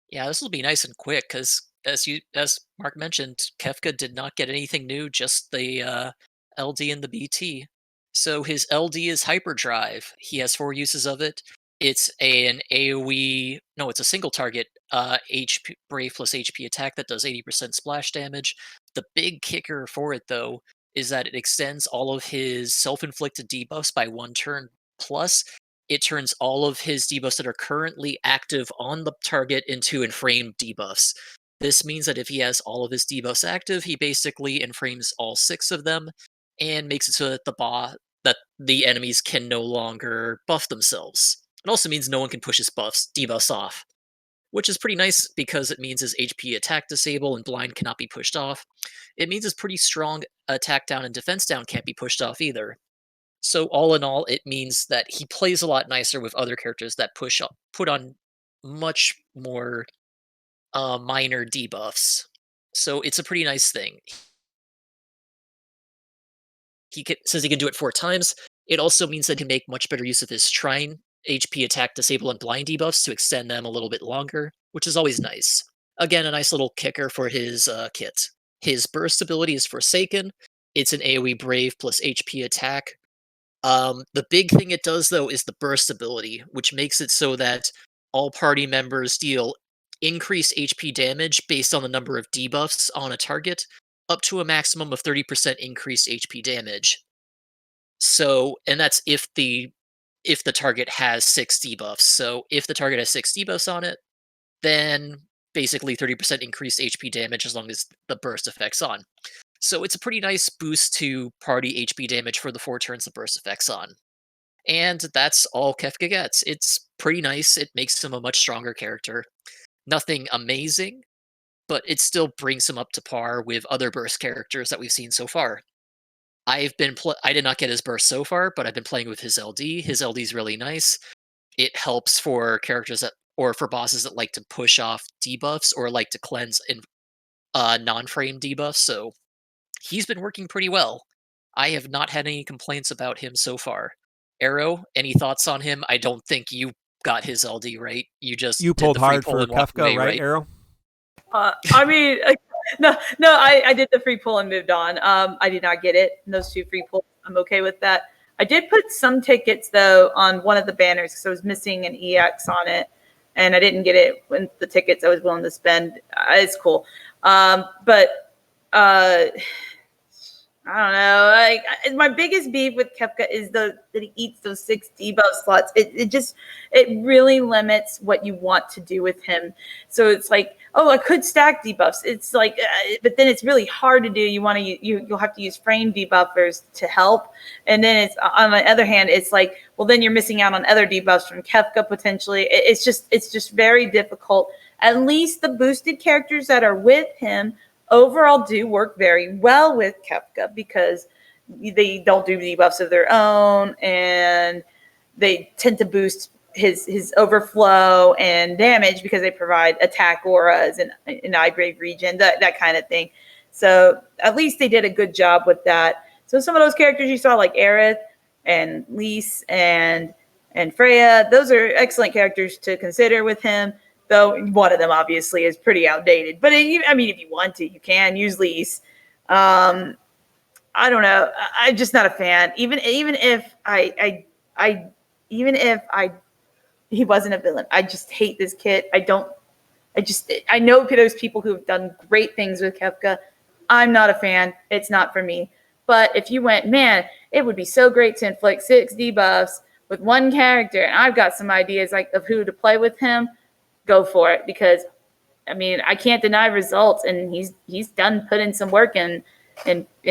Yeah, this will be nice and quick because as Mark mentioned, Kefka did not get anything new, just the LD and the BT. So his LD is hyperdrive. He has 4 uses of it. It's an AoE, no, it's a single target HP brave plus HP attack that does 80% splash damage. The big kicker for it though is that it extends all of his self-inflicted debuffs by 1 turn, plus it turns all of his debuffs that are currently active on the target into inframed debuffs. This means that if he has all of his debuffs active, he basically inframes all 6 of them and makes it so that the enemies can no longer buff themselves. It also means no one can push his debuffs off, which is pretty nice because it means his HP attack disable and blind cannot be pushed off. It means his pretty strong attack down and defense down can't be pushed off either. So all in all, it means that he plays a lot nicer with other characters that put on much more minor debuffs. So it's a pretty nice thing. Says he can do it 4 times. It also means that he can make much better use of his Shrine, HP attack, disable, and blind debuffs to extend them a little bit longer, which is always nice. Again, a nice little kicker for his kit. His burst ability is Forsaken. It's an AoE Brave plus HP attack. The big thing it does, though, is the burst ability, which makes it so that all party members deal increased HP damage based on the number of debuffs on a target, up to a maximum of 30% increased HP damage. So, and that's if the target has 6 debuffs. So, if the target has 6 debuffs on it, then basically 30% increased HP damage as long as the burst effect's on. So it's a pretty nice boost to party HP damage for the 4 turns the burst effect's on. And that's all Kefka gets. It's pretty nice. It makes him a much stronger character. Nothing amazing, but it still brings him up to par with other burst characters that we've seen so far. I did not get his burst so far, but I've been playing with his LD. His LD is really nice. It helps for characters or for bosses that like to push off debuffs or like to cleanse in non-frame debuffs, so he's been working pretty well. I have not had any complaints about him so far. Arrow, any thoughts on him? I don't think you got his LD right. You just You did pulled the free hard pull for and walked Kefka, away, right, Arrow? I mean, no, I did the free pull and moved on. I did not get it. Those 2 free pulls, I'm okay with that. I did put some tickets though on one of the banners because I was missing an EX on it, and I didn't get it when the tickets I was willing to spend. It's cool, but I don't know. My biggest beef with Kefka is that he eats those 6 debuff slots. It really limits what you want to do with him. So it's like, oh, I could stack debuffs. It's like, but then it's really hard to do. You'll have to use frame debuffers to help. And then it's on the other hand, it's like, well, then you're missing out on other debuffs from Kefka potentially. It's just very difficult. At least the boosted characters that are with him overall do work very well with Kefka because they don't do debuffs of their own and they tend to boost his overflow and damage because they provide attack auras and an eye brave region, that kind of thing. So at least they did a good job with that. So some of those characters you saw like Aerith and Lise and Freya, those are excellent characters to consider with him. Though one of them obviously is pretty outdated. But I mean, if you want to, you can use Lise. I don't know. I'm just not a fan. Even if he wasn't a villain, I just hate this kit. I know those people who have done great things with Kefka. I'm not a fan. It's not for me. But if you went, man, it would be so great to inflict 6 debuffs with one character, and I've got some ideas like of who to play with him. Go for it, because I mean, I can't deny results, and he's done put in some work in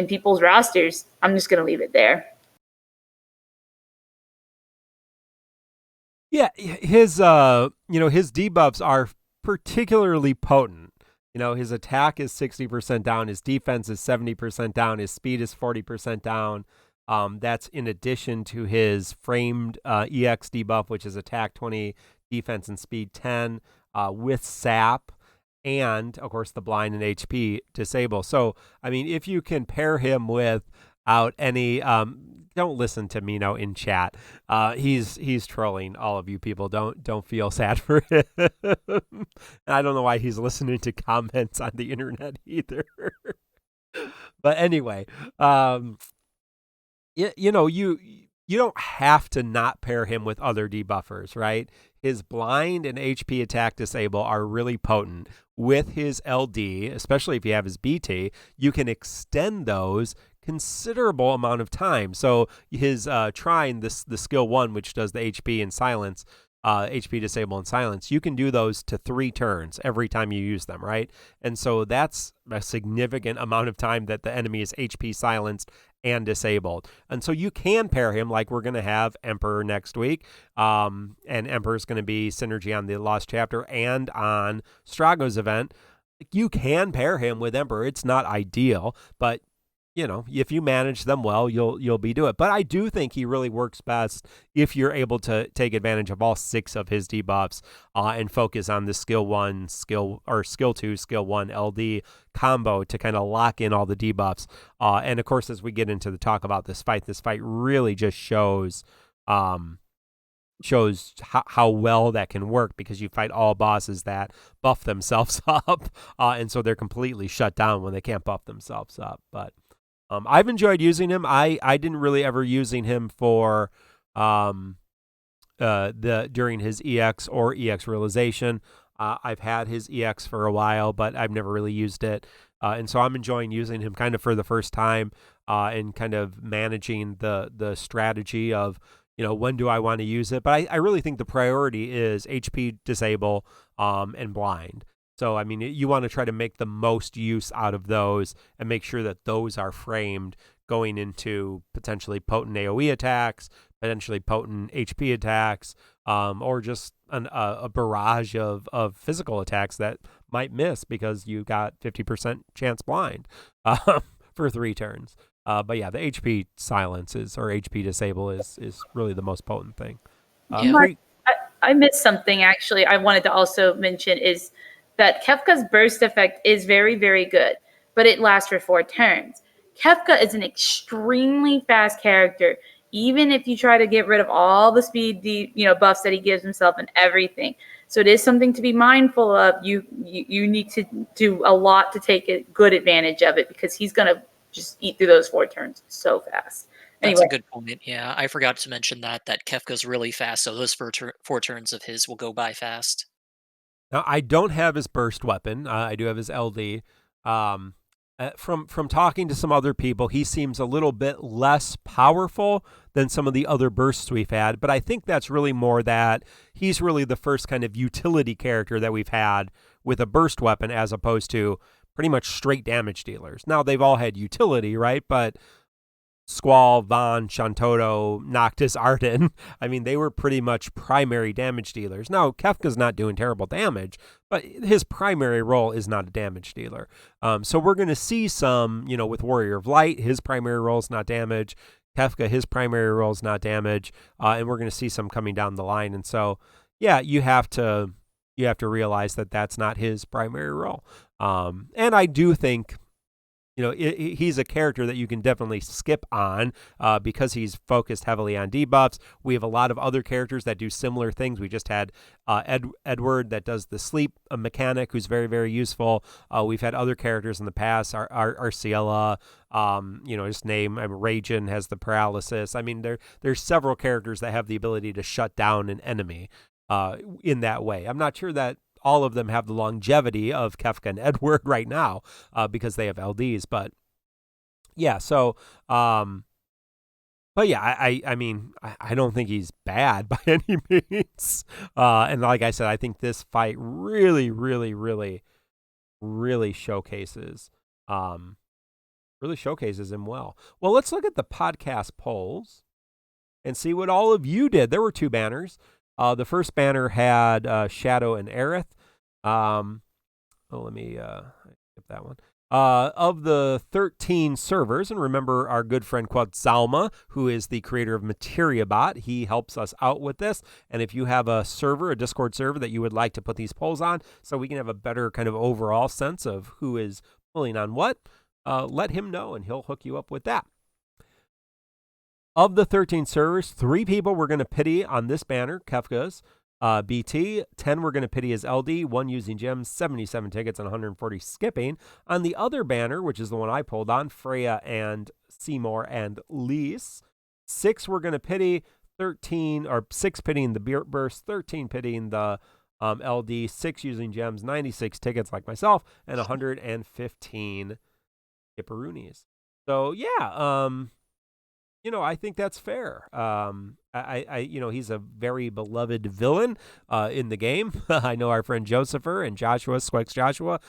people's rosters. I'm just gonna leave it there. Yeah, his his debuffs are particularly potent. his attack is 60% down, his defense is 70% down, his speed is 40% down. That's in addition to his framed EX debuff, which is attack 20, defense and speed 10, with sap, and of course the blind and HP disable. So, I mean, if you can pair him without any, don't listen to Mino in chat. He's trolling all of you people. Don't feel sad for him. I don't know why he's listening to comments on the internet either. But anyway, you don't have to not pair him with other debuffers, right? His blind and HP attack disable are really potent. With his LD, especially if you have his BT, you can extend those considerable amount of time. So his Trine, the skill 1, which does the HP and silence, HP disable and silence, you can do those to 3 turns every time you use them, right? And so that's a significant amount of time that the enemy is HP silenced and disabled. And so you can pair him, like we're going to have Emperor next week. And Emperor is going to be synergy on the Lost Chapter and on Strago's event. You can pair him with Emperor. It's not ideal, but if you manage them well, you'll be do it. But I do think he really works best if you're able to take advantage of all 6 of his debuffs and focus on the skill 2, skill 1 LD combo to kind of lock in all the debuffs. And of course, as we get into the talk about this fight really just shows how well that can work, because you fight all bosses that buff themselves up, and so they're completely shut down when they can't buff themselves up. But I've enjoyed using him. I didn't really ever using him for during his EX or EX realization. I've had his EX for a while, but I've never really used it. And so I'm enjoying using him kind of for the first time, and kind of managing the strategy of, when do I want to use it? But I really think the priority is HP disable and blind. So, I mean, you want to try to make the most use out of those and make sure that those are framed going into potentially potent AoE attacks, potentially potent HP attacks, or just a barrage of physical attacks that might miss because you got 50% chance blind for 3 turns. But yeah, the HP silence or HP disable is really the most potent thing. Yeah. I missed something, actually. I wanted to also mention is that Kefka's burst effect is very, very good, but it lasts for 4 turns. Kefka is an extremely fast character, even if you try to get rid of all the speed, buffs that he gives himself and everything. So it is something to be mindful of. You need to do a lot to take a good advantage of it, because he's going to just eat through those 4 turns so fast. That's a good point. Yeah, I forgot to mention that Kefka's really fast, so those 4 turns of his will go by fast. Now, I don't have his burst weapon. I do have his LD. From talking to some other people, he seems a little bit less powerful than some of the other bursts we've had. But I think that's really more that he's really the first kind of utility character that we've had with a burst weapon, as opposed to pretty much straight damage dealers. Now, they've all had utility, right? But Squall, Vaughn, Shantoto, Noctis, Arden, I mean, they were pretty much primary damage dealers. Now, Kefka's not doing terrible damage, but his primary role is not a damage dealer. So we're going to see some, with Warrior of Light, his primary role is not damage. Kefka, his primary role is not damage. And we're going to see some coming down the line. And so, yeah, you have to realize that that's not his primary role. And I do think, he's a character that you can definitely skip on because he's focused heavily on debuffs. We have a lot of other characters that do similar things. We just had Edward that does the sleep mechanic, who's very, very useful. We've had other characters in the past, Arciela, just name, Ragin has the paralysis. I mean, there's several characters that have the ability to shut down an enemy in that way. I'm not sure that all of them have the longevity of Kefka and Edward right now because they have LDs. But yeah, so, but yeah, I mean, I don't think he's bad by any means. And like I said, I think this fight really, really, really, really showcases him well. Well, let's look at the podcast polls and see what all of you did. There were 2 banners. The first banner had Shadow and Aerith. let me skip that one. Of the 13 servers, and remember our good friend Quadzalma, who is the creator of MateriaBot, he helps us out with this. And if you have a server, a Discord server that you would like to put these polls on, so we can have a better kind of overall sense of who is pulling on what, let him know and he'll hook you up with that. Of the 13 servers, 3 people we're going to pity on this banner, Kefka's. BT, 10 we're going to pity as LD, 1 using gems, 77 tickets, and 140 skipping. On the other banner, which is the one I pulled on, Freya and Seymour and Lise, 6 we're going to pity, 6 pitying the Beer Burst, 13 pitying the LD, 6 using gems, 96 tickets like myself, and 115 skipperoonies. So yeah, I think that's fair. He's a very beloved villain in the game. I know our friend Josepher and Joshua, Squex Joshua,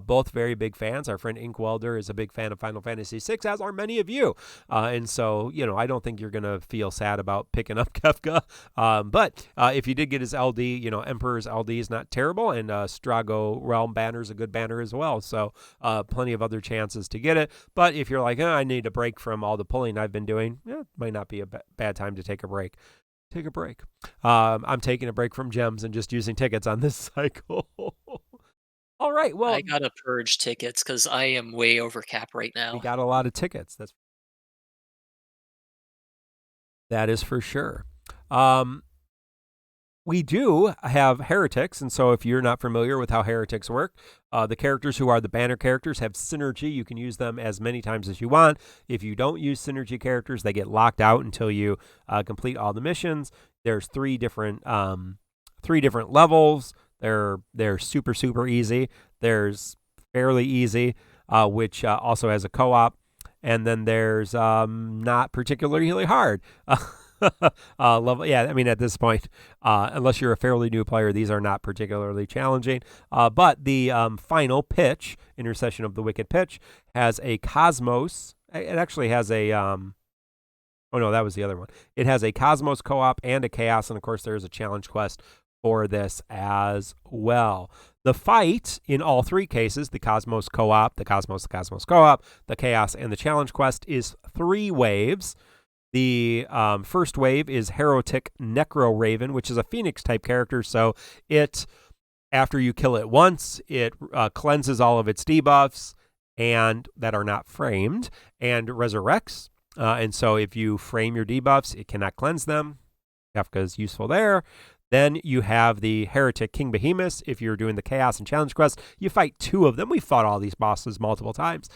both very big fans. Our friend Inkwelder is a big fan of Final Fantasy VI, as are many of you. And so, I don't think you're going to feel sad about picking up Kefka. But if you did get his LD, Emperor's LD is not terrible, and Strago Realm banner is a good banner as well. So plenty of other chances to get it. But if you're like, I need a break from all the pulling I've been doing, it might not be a bad time to take a break. Take a break. I'm taking a break from gems and just using tickets on this cycle. All right. Well, I gotta purge tickets because I am way over cap right now. we got a lot of tickets. That is for sure. We do have Heretics, and so if you're not familiar with how Heretics work, the characters who are the banner characters have synergy. You can use them as many times as you want. If you don't use synergy characters, they get locked out until you complete all the missions. There's 3 different levels. They're super easy. There's fairly easy, which also has a co-op, and then there's not particularly hard. Level, yeah, I mean, at this point, unless you're a fairly new player, these are not particularly challenging. But the final pitch, Intercession of the Wicked Pitch, has a Cosmos. It actually has a oh no, that was the other one. It has a Cosmos co-op and a Chaos, and of course there is a challenge quest for this as well. The fight in all 3 cases, the Cosmos co-op, the Cosmos co-op, the Chaos, and the challenge quest, is 3 waves. The first wave is Heretic Necro Raven, which is a Phoenix type character. So after you kill it once, it cleanses all of its debuffs and that are not framed and resurrects. And so if you frame your debuffs, it cannot cleanse them. Kefka is useful there. Then you have the Heretic King Behemoth. If you're doing the Chaos and Challenge quest, you fight 2 of them. We fought all these bosses multiple times.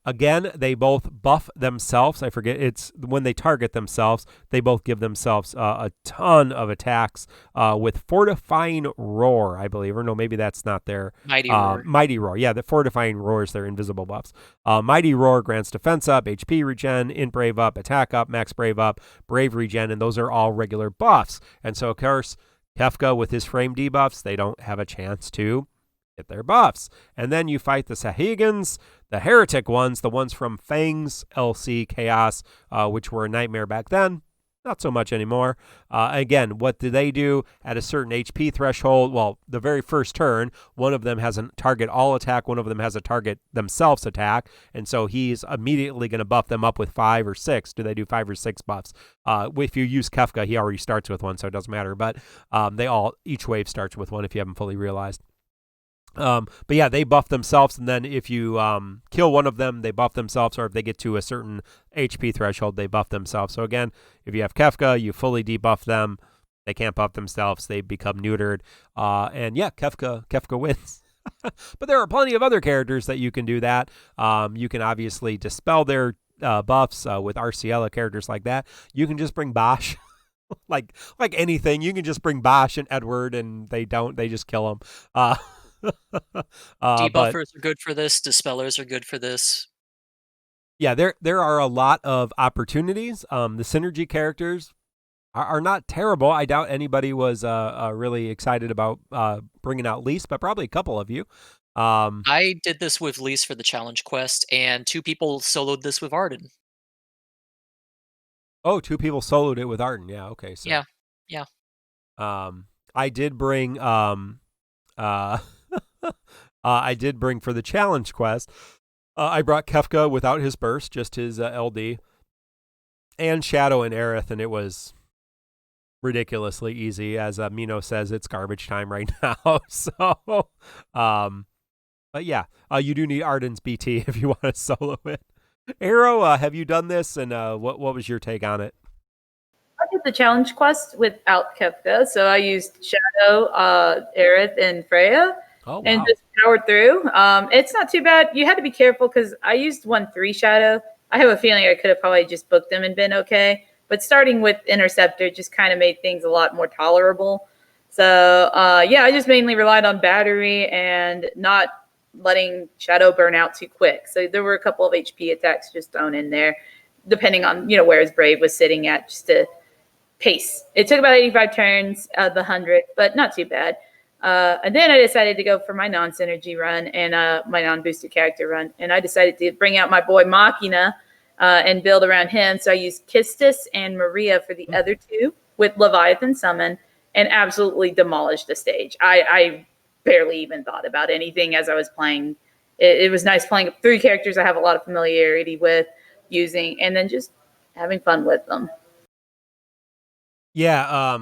Again, they both buff themselves. I forget, it's when they target themselves, they both give themselves a ton of attacks with Fortifying Roar, I believe. Or no, maybe that's not their... Mighty Roar. Mighty Roar. Yeah, the Fortifying Roar is their invisible buffs. Mighty Roar grants defense up, HP regen, int brave up, attack up, max brave up, brave regen, and those are all regular buffs. And so, of course, Kefka with his frame debuffs, they don't have a chance to get their buffs. And then you fight the Sahagins, the Heretic ones, the ones from Fang's LC Chaos, which were a nightmare back then. Not so much anymore. Again, what do they do at a certain HP threshold? Well, the very first turn, one of them has a target all attack, one of them has a target themselves attack, and so he's immediately going to buff them up with 5 or 6. Do they do 5 or 6 buffs? If you use Kefka, he already starts with 1, so it doesn't matter, but each wave starts with 1 if you haven't fully realized. But yeah, they buff themselves, and then if you kill one of them, they buff themselves, or if they get to a certain HP threshold, they buff themselves. So again, if you have Kefka, you fully debuff them. They can't buff themselves. They become neutered. And yeah, Kefka wins. But there are plenty of other characters that you can do that. You can obviously dispel their buffs with RCL characters like that. You can just bring Bosch. like anything. You can just bring Bosch and Edward, and they just kill them. Debuffers are good for this. Dispellers are good for this. Yeah, there are a lot of opportunities. The synergy characters are not terrible. I doubt anybody was really excited about bringing out Lise, but probably a couple of you. I did this with Lise for the challenge quest, and 2 people soloed this with Arden. Oh, 2 people soloed it with Arden. Yeah, okay. So Yeah. I did bring I did bring for the challenge quest. I brought Kefka without his burst, just his LD, and Shadow and Aerith, and it was ridiculously easy. As Mino says, it's garbage time right now. So, but yeah, you do need Arden's BT if you want to solo it. Arrow, have you done this, and what was your take on it? I did the challenge quest without Kefka, so I used Shadow, Aerith, and Freya, and just powered through. It's not too bad. You had to be careful because I used 1-3 Shadow. I have a feeling I could have probably just booked them and been okay. But starting with Interceptor just kind of made things a lot more tolerable. So, yeah, I just mainly relied on battery and not letting Shadow burn out too quick. So there were a couple of HP attacks just thrown in there, depending on, where his Brave was sitting at, just to pace. It took about 85 turns of the 100, but not too bad. And then I decided to go for my non-synergy run and my non-boosted character run. And I decided to bring out my boy Machina and build around him. So I used Kistis and Maria for the other two with Leviathan Summon and absolutely demolished the stage. I barely even thought about anything as I was playing. It was nice playing 3 characters I have a lot of familiarity with using and then just having fun with them. Yeah,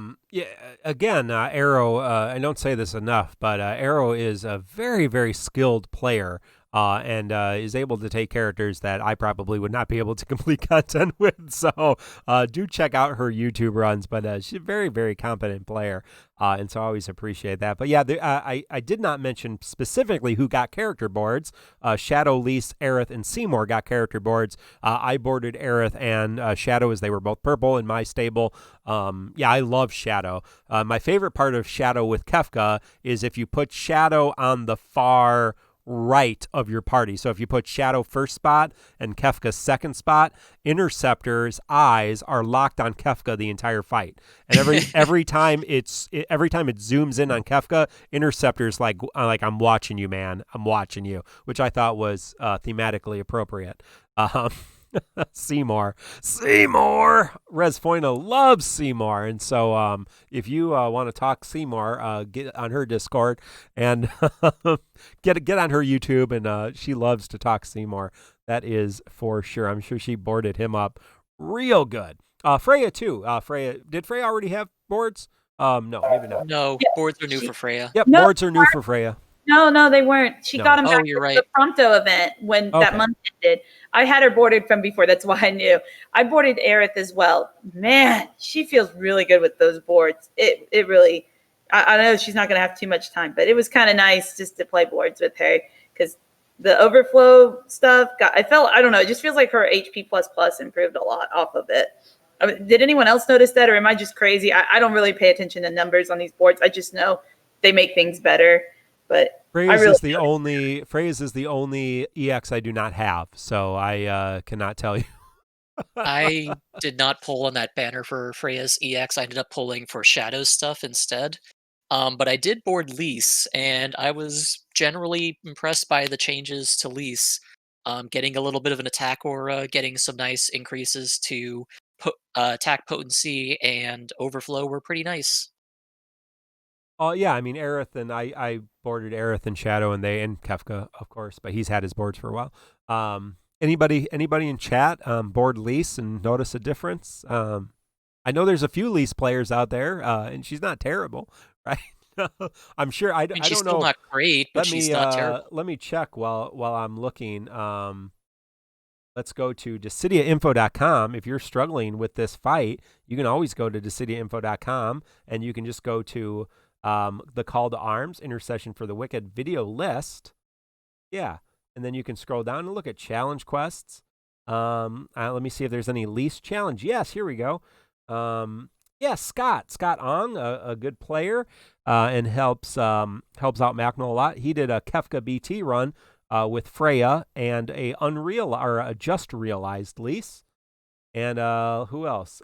again, Arrow, I don't say this enough, but Arrow is a very, very skilled player and is able to take characters that I probably would not be able to complete content with. So do check out her YouTube runs, but she's a very, very competent player. And so I always appreciate that. But yeah, I did not mention specifically who got character boards. Shadow, Lise, Aerith, and Seymour got character boards. I boarded Aerith and Shadow as they were both purple in my stable. Yeah, I love Shadow. My favorite part of Shadow with Kefka is if you put Shadow on the far right of your party. So if you put Shadow first spot and Kefka second spot, Interceptor's eyes are locked on Kefka the entire fight. And every time it zooms in on Kefka, Interceptor's like I'm watching you, man. I'm watching you, which I thought was thematically appropriate. Seymour. Resfoina loves Seymour. And so if you want to talk Seymour, get on her Discord and get on her YouTube. And she loves to talk Seymour. That is for sure. I'm sure she boarded him up real good. Freya, too. Did Freya already have boards? No, maybe not. No, boards are new for Freya. Yep, boards are new for Freya. No, they weren't. She got them back you're at right. the Prompto event when that month ended. I had her boarded from before. That's why I knew. I boarded Aerith as well. Man, she feels really good with those boards. It really, I know she's not going to have too much time, but it was kind of nice just to play boards with her because the overflow stuff, I don't know, it just feels like her HP++ improved a lot off of it. I mean, did anyone else notice that, or am I just crazy? I don't really pay attention to numbers on these boards. I just know they make things better. But Phrase is the only EX I do not have, so I cannot tell you. I did not pull on that banner for Freya's EX. I ended up pulling for Shadow's stuff instead. But I did board Lise, and I was generally impressed by the changes to Lise. Getting a little bit of an attack aura, getting some nice increases to attack potency and overflow were pretty nice. Oh yeah, I mean Aerith and I boarded Aerith and Shadow and Kefka, of course, but he's had his boards for a while. Anybody in chat board Lise and notice a difference? I know there's a few Lise players out there, and she's not terrible, right? I'm sure. I don't know. She's still not great, but she's not terrible. Let me check while I'm looking. Let's go to DissidiaFFOO.com. If you're struggling with this fight, you can always go to DissidiaFFOO.com and you can just go to the Call to Arms, Intercession for the Wicked video list. Yeah. And then you can scroll down and look at challenge quests. Let me see if there's any Lise challenge. Yes, here we go. Yeah, Scott Ong, a good player, and helps out Macno a lot. He did a Kefka BT run with Freya and a just realized Lise. And who else?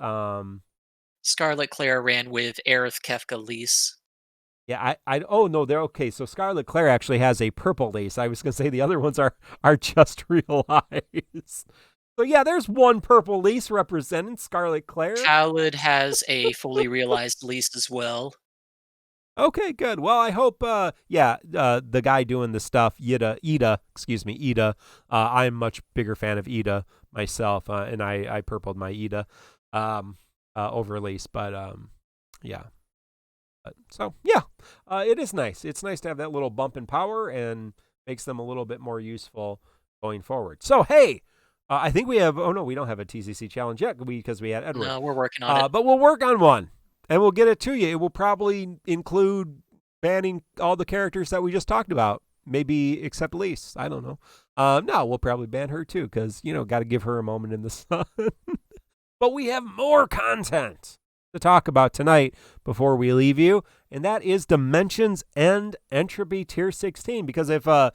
Scarlet Claire ran with Aerith, Kefka, Lise. Yeah, oh no, they're okay. So Scarlet Claire actually has a purple Lise. I was gonna say the other ones are just realized. So yeah, there's one purple Lise representing Scarlet Claire. Khaled has a fully realized Lise as well. Okay, good. Well, I hope, the guy doing the stuff, Ida. I'm a much bigger fan of Ida myself, and I purpled my Ida over release, but yeah. It is nice. It's nice to have that little bump in power and makes them a little bit more useful going forward. So, hey, I think we have, we don't have a TCC challenge yet because we had Edward. No, we're working on it. But we'll work on one. And we'll get it to you. It will probably include banning all the characters that we just talked about. Maybe except Lise. I don't know. No, we'll probably ban her too because, got to give her a moment in the sun. But we have more content to talk about tonight before we leave you. And that is Dimensions End Entropy Tier 16. Because if a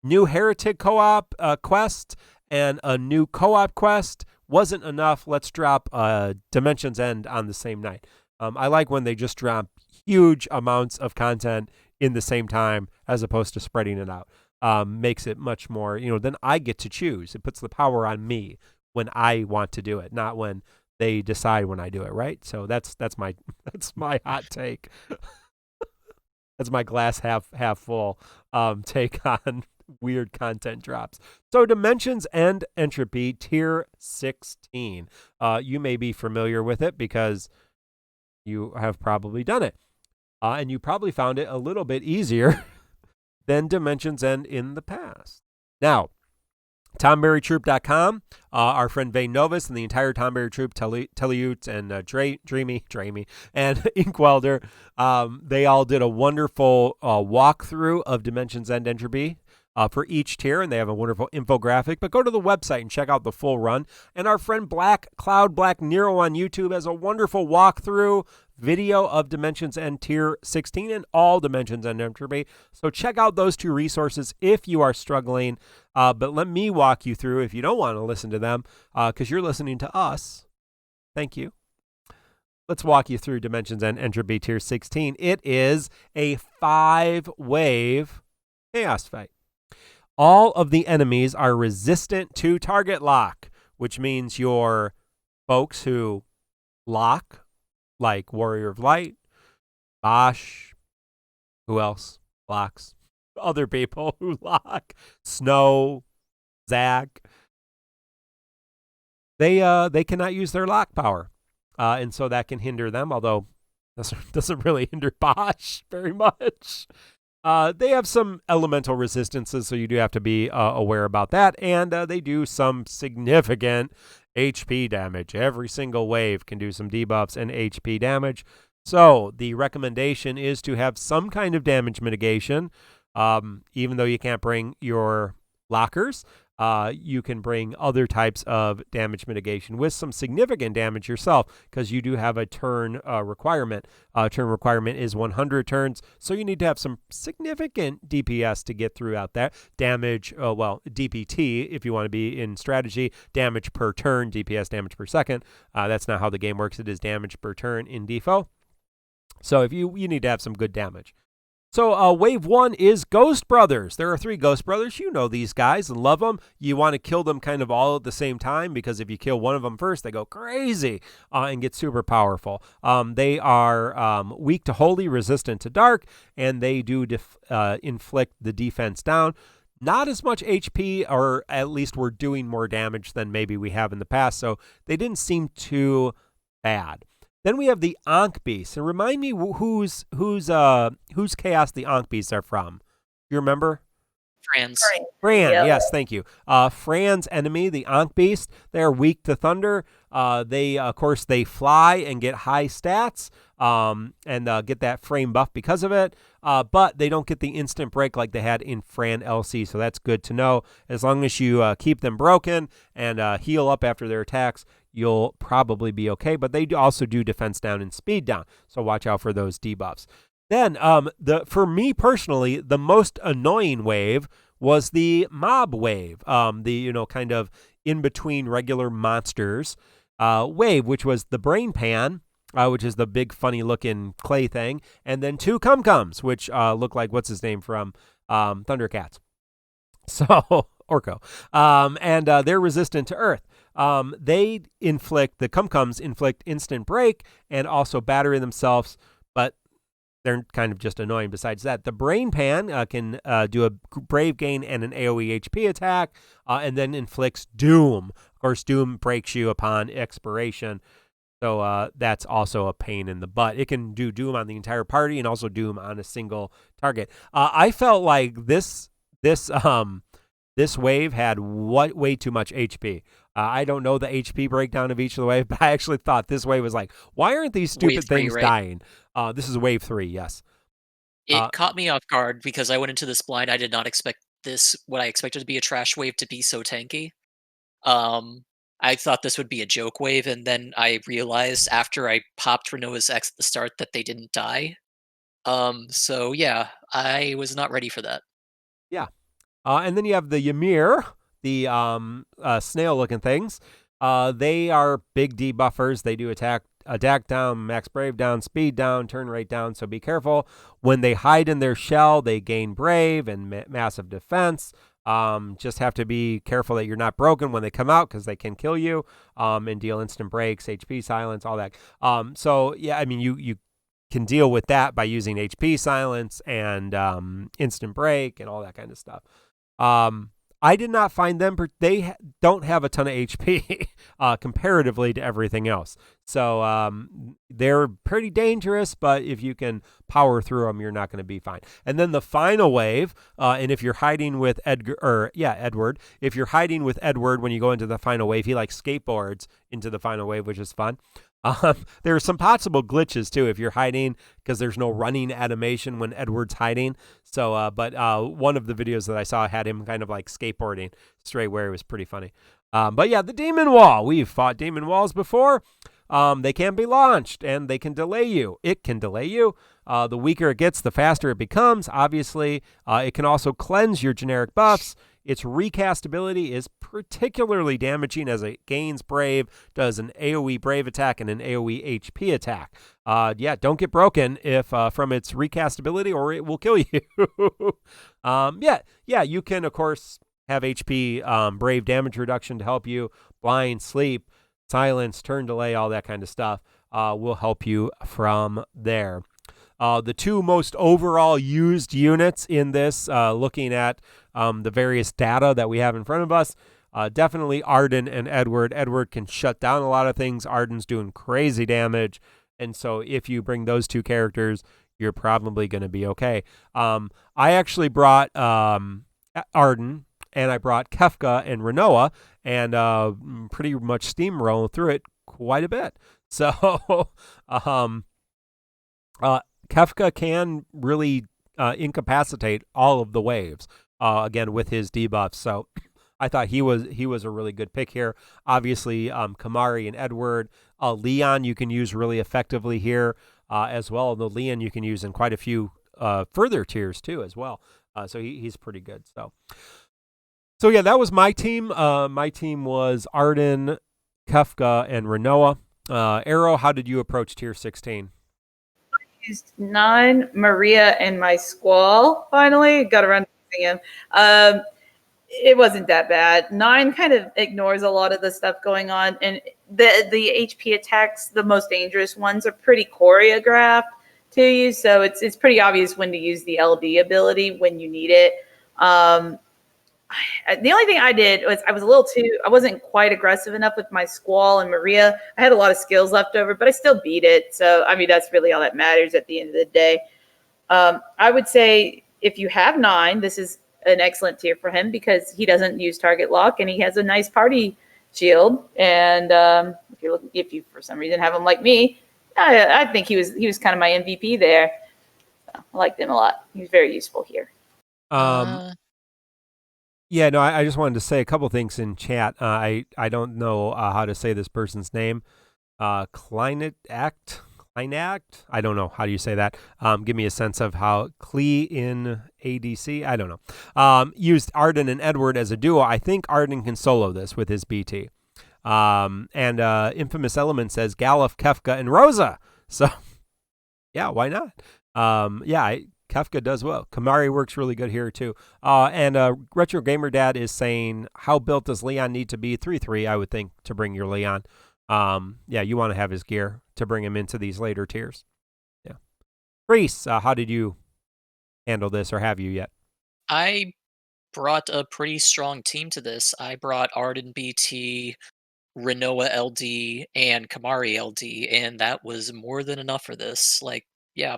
new Heretic co-op quest and a new co-op quest wasn't enough, let's drop Dimensions End on the same night. I like when they just drop huge amounts of content in the same time as opposed to spreading it out. Makes it much more, then I get to choose. It puts the power on me when I want to do it, not when they decide when I do it, right? So that's my hot take. That's my glass half full take on weird content drops. So Dimensions End Entropy Tier 16. You may be familiar with it because you have probably done it. And you probably found it a little bit easier than Dimensions End in the past. Now, TonberryTroupe.com, our friend Vane Novus and the entire Tonberry Troupe, Teleute and Dreamy, and Inkwelder, they all did a wonderful walkthrough of Dimensions End Entropy for each tier, and they have a wonderful infographic. But go to the website and check out the full run. And our friend Black Nero on YouTube has a wonderful walkthrough video of Dimensions End Tier 16 and all Dimensions End Entropy. So check out those two resources if you are struggling. But let me walk you through if you don't want to listen to them, because you're listening to us. Thank you. Let's walk you through Dimensions End Entropy Tier 16. It is a 5-wave chaos fight. All of the enemies are resistant to target lock, which means your folks who lock, like Warrior of Light, Bosch, who else locks? Other people who lock, Snow, Zach, they cannot use their lock power, and so that can hinder them. Although doesn't really hinder Bosch very much. They have some elemental resistances, so you do have to be aware about that. And they do some significant HP damage. Every single wave can do some debuffs and HP damage. So the recommendation is to have some kind of damage mitigation. Even though you can't bring your lockers, you can bring other types of damage mitigation with some significant damage yourself, because you do have a turn requirement. Turn requirement is 100 turns, so you need to have some significant DPS to get throughout that. Damage, DPT, if you want to be in strategy, damage per turn, DPS damage per second. That's not how the game works. It is damage per turn in DFFOO. So if you need to have some good damage. So wave 1 is Ghost Brothers. There are 3 Ghost Brothers. You know these guys and love them. You want to kill them kind of all at the same time, because if you kill one of them first, they go crazy and get super powerful. They are weak to holy, resistant to dark, and they do inflict the defense down. Not as much HP, or at least we're doing more damage than maybe we have in the past, so they didn't seem too bad. Then we have the Ankh Beasts. And remind me whose chaos the Ankh Beasts are from. You remember? Fran, yep. Yes, thank you. Fran's enemy, the Ankh Beast, they are weak to thunder. They fly and get high stats and get that frame buff because of it. But they don't get the instant break like they had in Fran LC, so that's good to know. As long as you keep them broken and heal up after their attacks, you'll probably be okay. But they also do defense down and speed down, so watch out for those debuffs. Then, for me personally, the most annoying wave was the mob wave, kind of in between regular monsters wave, which was the Brain Pan, which is the big funny looking clay thing, and then 2 Cum-Cums, which look like what's his name from Thundercats. So Orko, and they're resistant to Earth. The Cum-Cums inflict instant break and also battery themselves, but they're kind of just annoying besides that. The Brain Pan can do a Brave gain and an AoE HP attack, and then inflicts Doom. Of course, Doom breaks you upon expiration, so that's also a pain in the butt. It can do Doom on the entire party and also Doom on a single target. I felt like this wave had way too much HP. I don't know the HP breakdown of each of the wave, but I actually thought this wave was like, why aren't these stupid Wave 3, things right? dying? This is wave 3, yes. It caught me off guard because I went into this blind. I did not expect this, what I expected to be a trash wave, to be so tanky. I thought this would be a joke wave, and then I realized after I popped Renoa's X at the start that they didn't die. So yeah, I was not ready for that. Yeah. And then you have the Ymir, the snail-looking things. They are big debuffers. They do attack down, max brave down, speed down, turn rate down, so be careful. When they hide in their shell, they gain brave and massive defense. Just have to be careful that you're not broken when they come out, because they can kill you and deal instant breaks, HP silence, all that. So yeah, I mean, you can deal with that by using HP silence and instant break and all that kind of stuff. I did not find them, they don't have a ton of HP comparatively to everything else. So they're pretty dangerous, but if you can power through them, you're not going to be fine. And then the final wave, and if you're hiding with Edward, if you're hiding with Edward when you go into the final wave, he like skateboards into the final wave, which is fun. There are some possible glitches too if you're hiding, because there's no running animation when Edward's hiding. So, but one of the videos that I saw had him kind of like skateboarding straight where it was pretty funny. But yeah, the Demon Wall. We've fought Demon Walls before. They can be launched and they can delay you. It can delay you. The weaker it gets, the faster it becomes. Obviously, it can also cleanse your generic buffs. Its recastability is particularly damaging as it gains Brave, does an AoE Brave attack and an AoE HP attack. Yeah, don't get broken if from its recastability, or it will kill you. Yeah, you can, of course, have HP Brave damage reduction to help you. Blind, sleep, silence, turn delay, all that kind of stuff will help you from there. The two most overall used units in this, looking at the various data that we have in front of us, definitely Arden and Edward. Edward can shut down a lot of things. Arden's doing crazy damage. And so if you bring those two characters, you're probably going to be okay. I actually brought Arden, and I brought Kefka and Renoa, and pretty much steamroll through it quite a bit. So Kefka can really incapacitate all of the waves, again, with his debuffs. So I thought he was a really good pick here. Obviously, Kimahri and Edward. Leon you can use really effectively here as well. The Leon you can use in quite a few further tiers too as well. So he's pretty good. So yeah, that was my team. My team was Arden, Kefka, and Renoa. Arrow, how did you approach tier 16? Used 9, Maria, and my Squall. Finally, got around to using him. It wasn't that bad. 9 kind of ignores a lot of the stuff going on, and the HP attacks, the most dangerous ones, are pretty choreographed to you. So it's pretty obvious when to use the LD ability when you need it. The only thing I did was I wasn't quite aggressive enough with my Squall and Maria. I had a lot of skills left over, but I still beat it. So, I mean, that's really all that matters at the end of the day. I would say if you have 9, this is an excellent tier for him because he doesn't use target lock and he has a nice party shield. And if you for some reason have him like me, I think he was kind of my MVP there. So I liked him a lot. He was very useful here. Yeah, no, I just wanted to say a couple things in chat. I don't know how to say this person's name. Kleinact? I don't know. How do you say that? Give me a sense of how Klee in ADC. I don't know. Used Arden and Edward as a duo. I think Arden can solo this with his BT. And Infamous Element says Galuf, Kefka, and Rosa. So, yeah, why not? Kefka does well. Kimahri works really good here too. And Retro Gamer Dad is saying, how built does Leon need to be? 3-3, I would think, to bring your Leon. You want to have his gear to bring him into these later tiers. Yeah. Reese, how did you handle this, or have you yet? I brought a pretty strong team to this. I brought Arden BT, Renoa LD, and Kimahri LD, and that was more than enough for this. Like, yeah,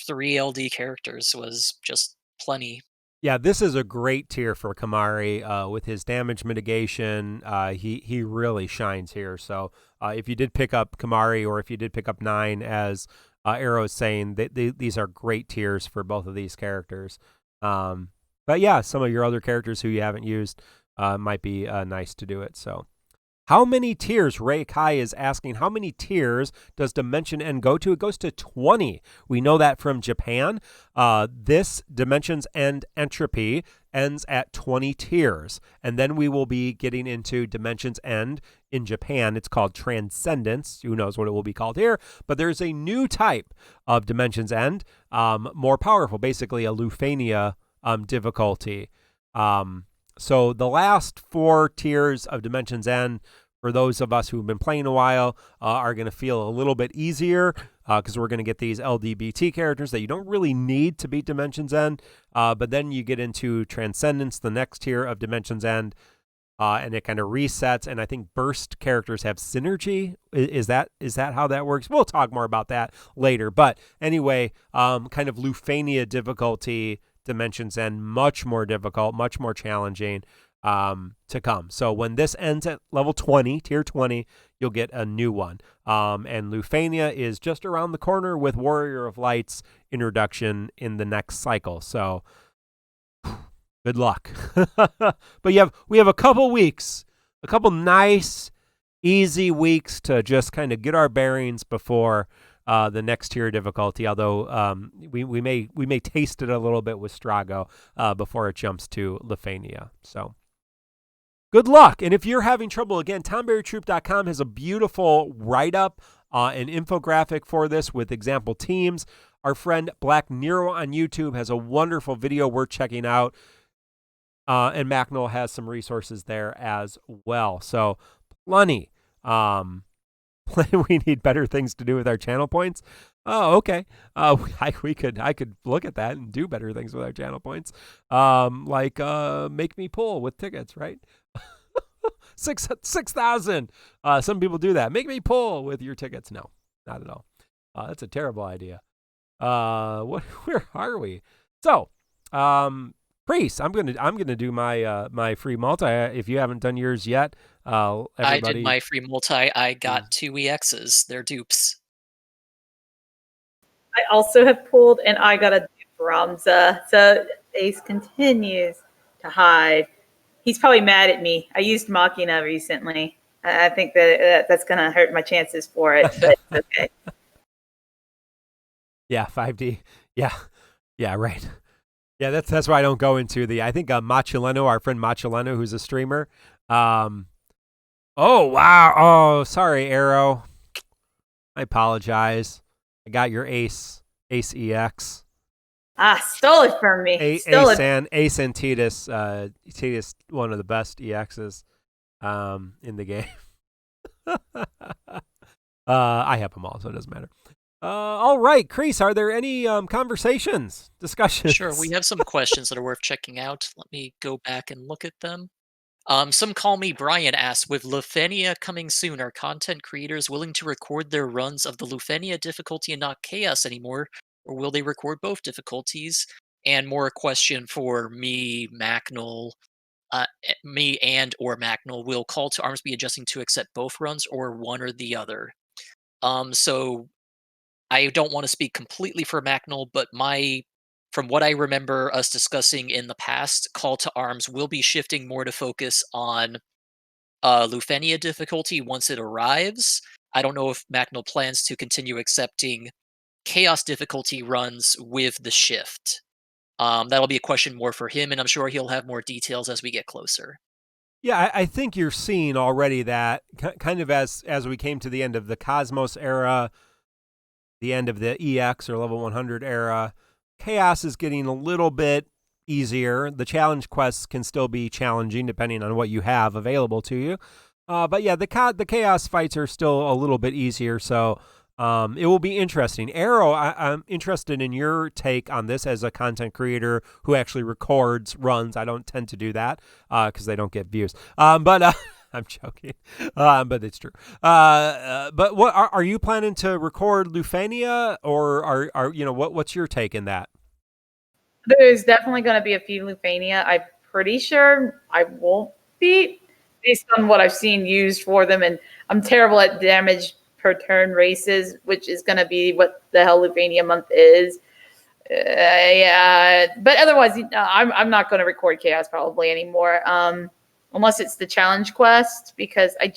3 LD characters was just plenty. Yeah, this is a great tier for Kimahri with his damage mitigation. He really shines here. So if you did pick up Kimahri, or if you did pick up 9, as Arrow is saying, these are great tiers for both of these characters. But yeah, some of your other characters who you haven't used might be nice to do it. So, how many tiers? Ray Kai is asking, how many tiers does Dimension End go to? It goes to 20. We know that from Japan. This Dimensions End Entropy ends at 20 tiers. And then we will be getting into Dimensions End in Japan. It's called Transcendence. Who knows what it will be called here? But there's a new type of Dimensions End, more powerful, basically a Lufania difficulty. So the last 4 tiers of Dimensions End, for those of us who've been playing a while, are going to feel a little bit easier because we're going to get these LDBT characters that you don't really need to beat Dimensions End. But then you get into Transcendence, the next tier of Dimensions End, and it kind of resets. And I think burst characters have synergy. Is that how that works? We'll talk more about that later. But anyway, kind of Lufania difficulty. Dimensions End, much more difficult, much more challenging to come. So when this ends at level 20, tier 20, you'll get a new one. And Lufania is just around the corner with Warrior of Light's introduction in the next cycle. So good luck. But we have a couple weeks, a couple nice, easy weeks to just kind of get our bearings before the next tier difficulty, although we may taste it a little bit with Strago before it jumps to Lufania. So good luck. And if you're having trouble, again, TonberryTroupe.com has a beautiful write-up, an infographic for this with example teams. Our friend Black Nero on YouTube has a wonderful video worth checking out. And Macnol has some resources there as well. So plenty. We need better things to do with our channel points. Oh, okay. I could look at that and do better things with our channel points. Like make me pull with tickets, right? 6,000. Some people do that. Make me pull with your tickets. No, not at all. That's a terrible idea. Where are we? So, Priest, I'm gonna do my free multi. If you haven't done yours yet, I did my free multi. I got 2 EXs. They're dupes. I also have pulled, and I got a dupe Ramza. So Ace continues to hide. He's probably mad at me. I used Machina recently. I think that's going to hurt my chances for it, but okay. Yeah, 5D. Yeah, right. Yeah, that's why I don't go into the. I think Machileno, our friend Machileno, who's a streamer. Oh wow! Oh, sorry, Arrow. I apologize. I got your Ace EX. Stole it from me. Ace and Titus. Titus, one of the best EXs in the game. I have them all, so it doesn't matter. All right, Kreese, are there any conversations, discussions? Sure, we have some questions that are worth checking out. Let me go back and look at them. Some Call Me Brian asks, with Lufania coming soon, are content creators willing to record their runs of the Lufania difficulty and not Chaos anymore, or will they record both difficulties? And more a question for me, Macnol, me and or Macnol, will Call to Arms be adjusting to accept both runs or one or the other? So I don't want to speak completely for Macnol, but from what I remember us discussing in the past, Call to Arms will be shifting more to focus on Lufania difficulty once it arrives. I don't know if Macnol plans to continue accepting Chaos difficulty runs with the shift. That'll be a question more for him, and I'm sure he'll have more details as we get closer. Yeah, I think you're seeing already that kind of as we came to the end of the Cosmos era, the end of the EX or level 100 era, Chaos is getting a little bit easier. The challenge quests can still be challenging depending on what you have available to you. But yeah, the Chaos fights are still a little bit easier. So It will be interesting. Arrow, I'm interested in your take on this as a content creator who actually records runs. I don't tend to do that because they don't get views. But I'm joking, but it's true. But what are you planning to record Lufania, or are what's your take in that? There's definitely going to be a few Lufania. I'm pretty sure I won't be, based on what I've seen used for them, and I'm terrible at damage per turn races, which is going to be what the hell Lufania month is. Yeah, but otherwise, I'm not going to record Chaos probably anymore, unless it's the challenge quest, because I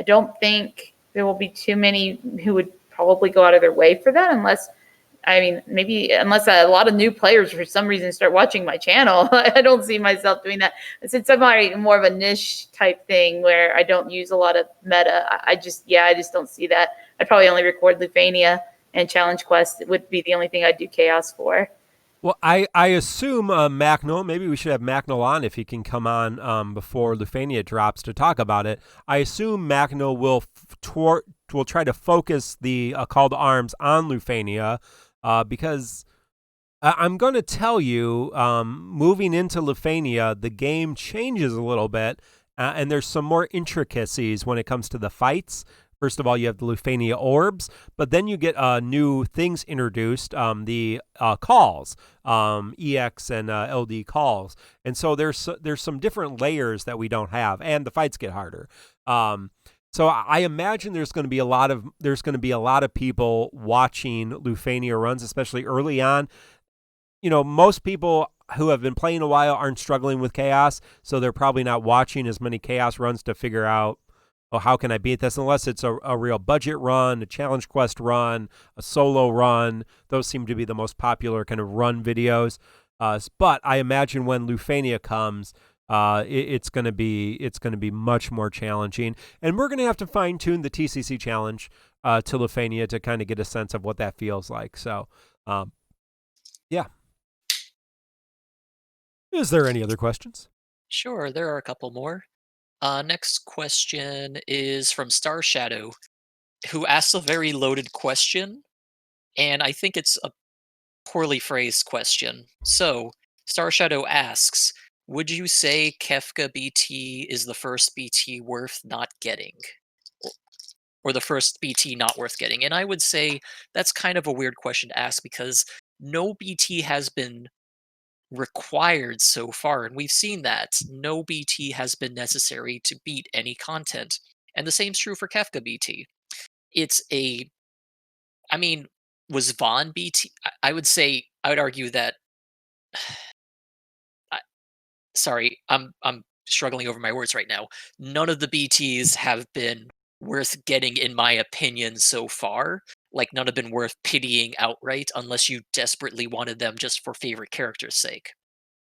don't think there will be too many who would probably go out of their way for that, unless a lot of new players for some reason start watching my channel. I don't see myself doing that. Since I'm already more of a niche type thing where I don't use a lot of meta, I just don't see that. I'd probably only record Lufania, and Challenge Quest would be the only thing I'd do Chaos for. Well, I assume Macnol, maybe we should have Macnol on if he can come on before Lufania drops to talk about it. I assume Macnol will try to focus the call to arms on Lufania, because I'm going to tell you, moving into Lufania, the game changes a little bit, and there's some more intricacies when it comes to the fights. First of all, you have the Lufania orbs, but then you get new things introduced, the calls, EX and LD calls. And so there's some different layers that we don't have, and the fights get harder. So I imagine there's going to be a lot of people watching Lufania runs, especially early on. Most people who have been playing a while aren't struggling with Chaos, so they're probably not watching as many Chaos runs to figure out, how can I beat this? Unless it's a real budget run, a challenge quest run, a solo run. Those seem to be the most popular kind of run videos. But I imagine when Lufania comes, it's going to be much more challenging, and we're going to have to fine tune the TCC challenge to Lufania to kind of get a sense of what that feels like. So, yeah. Is there any other questions? Sure, there are a couple more. Next question is from Star Shadow, who asks a very loaded question, and I think it's a poorly phrased question. So, Star Shadow asks, would you say Kefka BT is the first BT worth not getting? Or the first BT not worth getting? And I would say that's kind of a weird question to ask, because no BT has been required so far, and we've seen that no BT has been necessary to beat any content, and the same's true for Kefka BT. Was Vaughn BT? I would argue that. Sorry, I'm struggling over my words right now. None of the BTs have been worth getting, in my opinion, so far. Like, none have been worth pitying outright, unless you desperately wanted them just for favorite character's sake.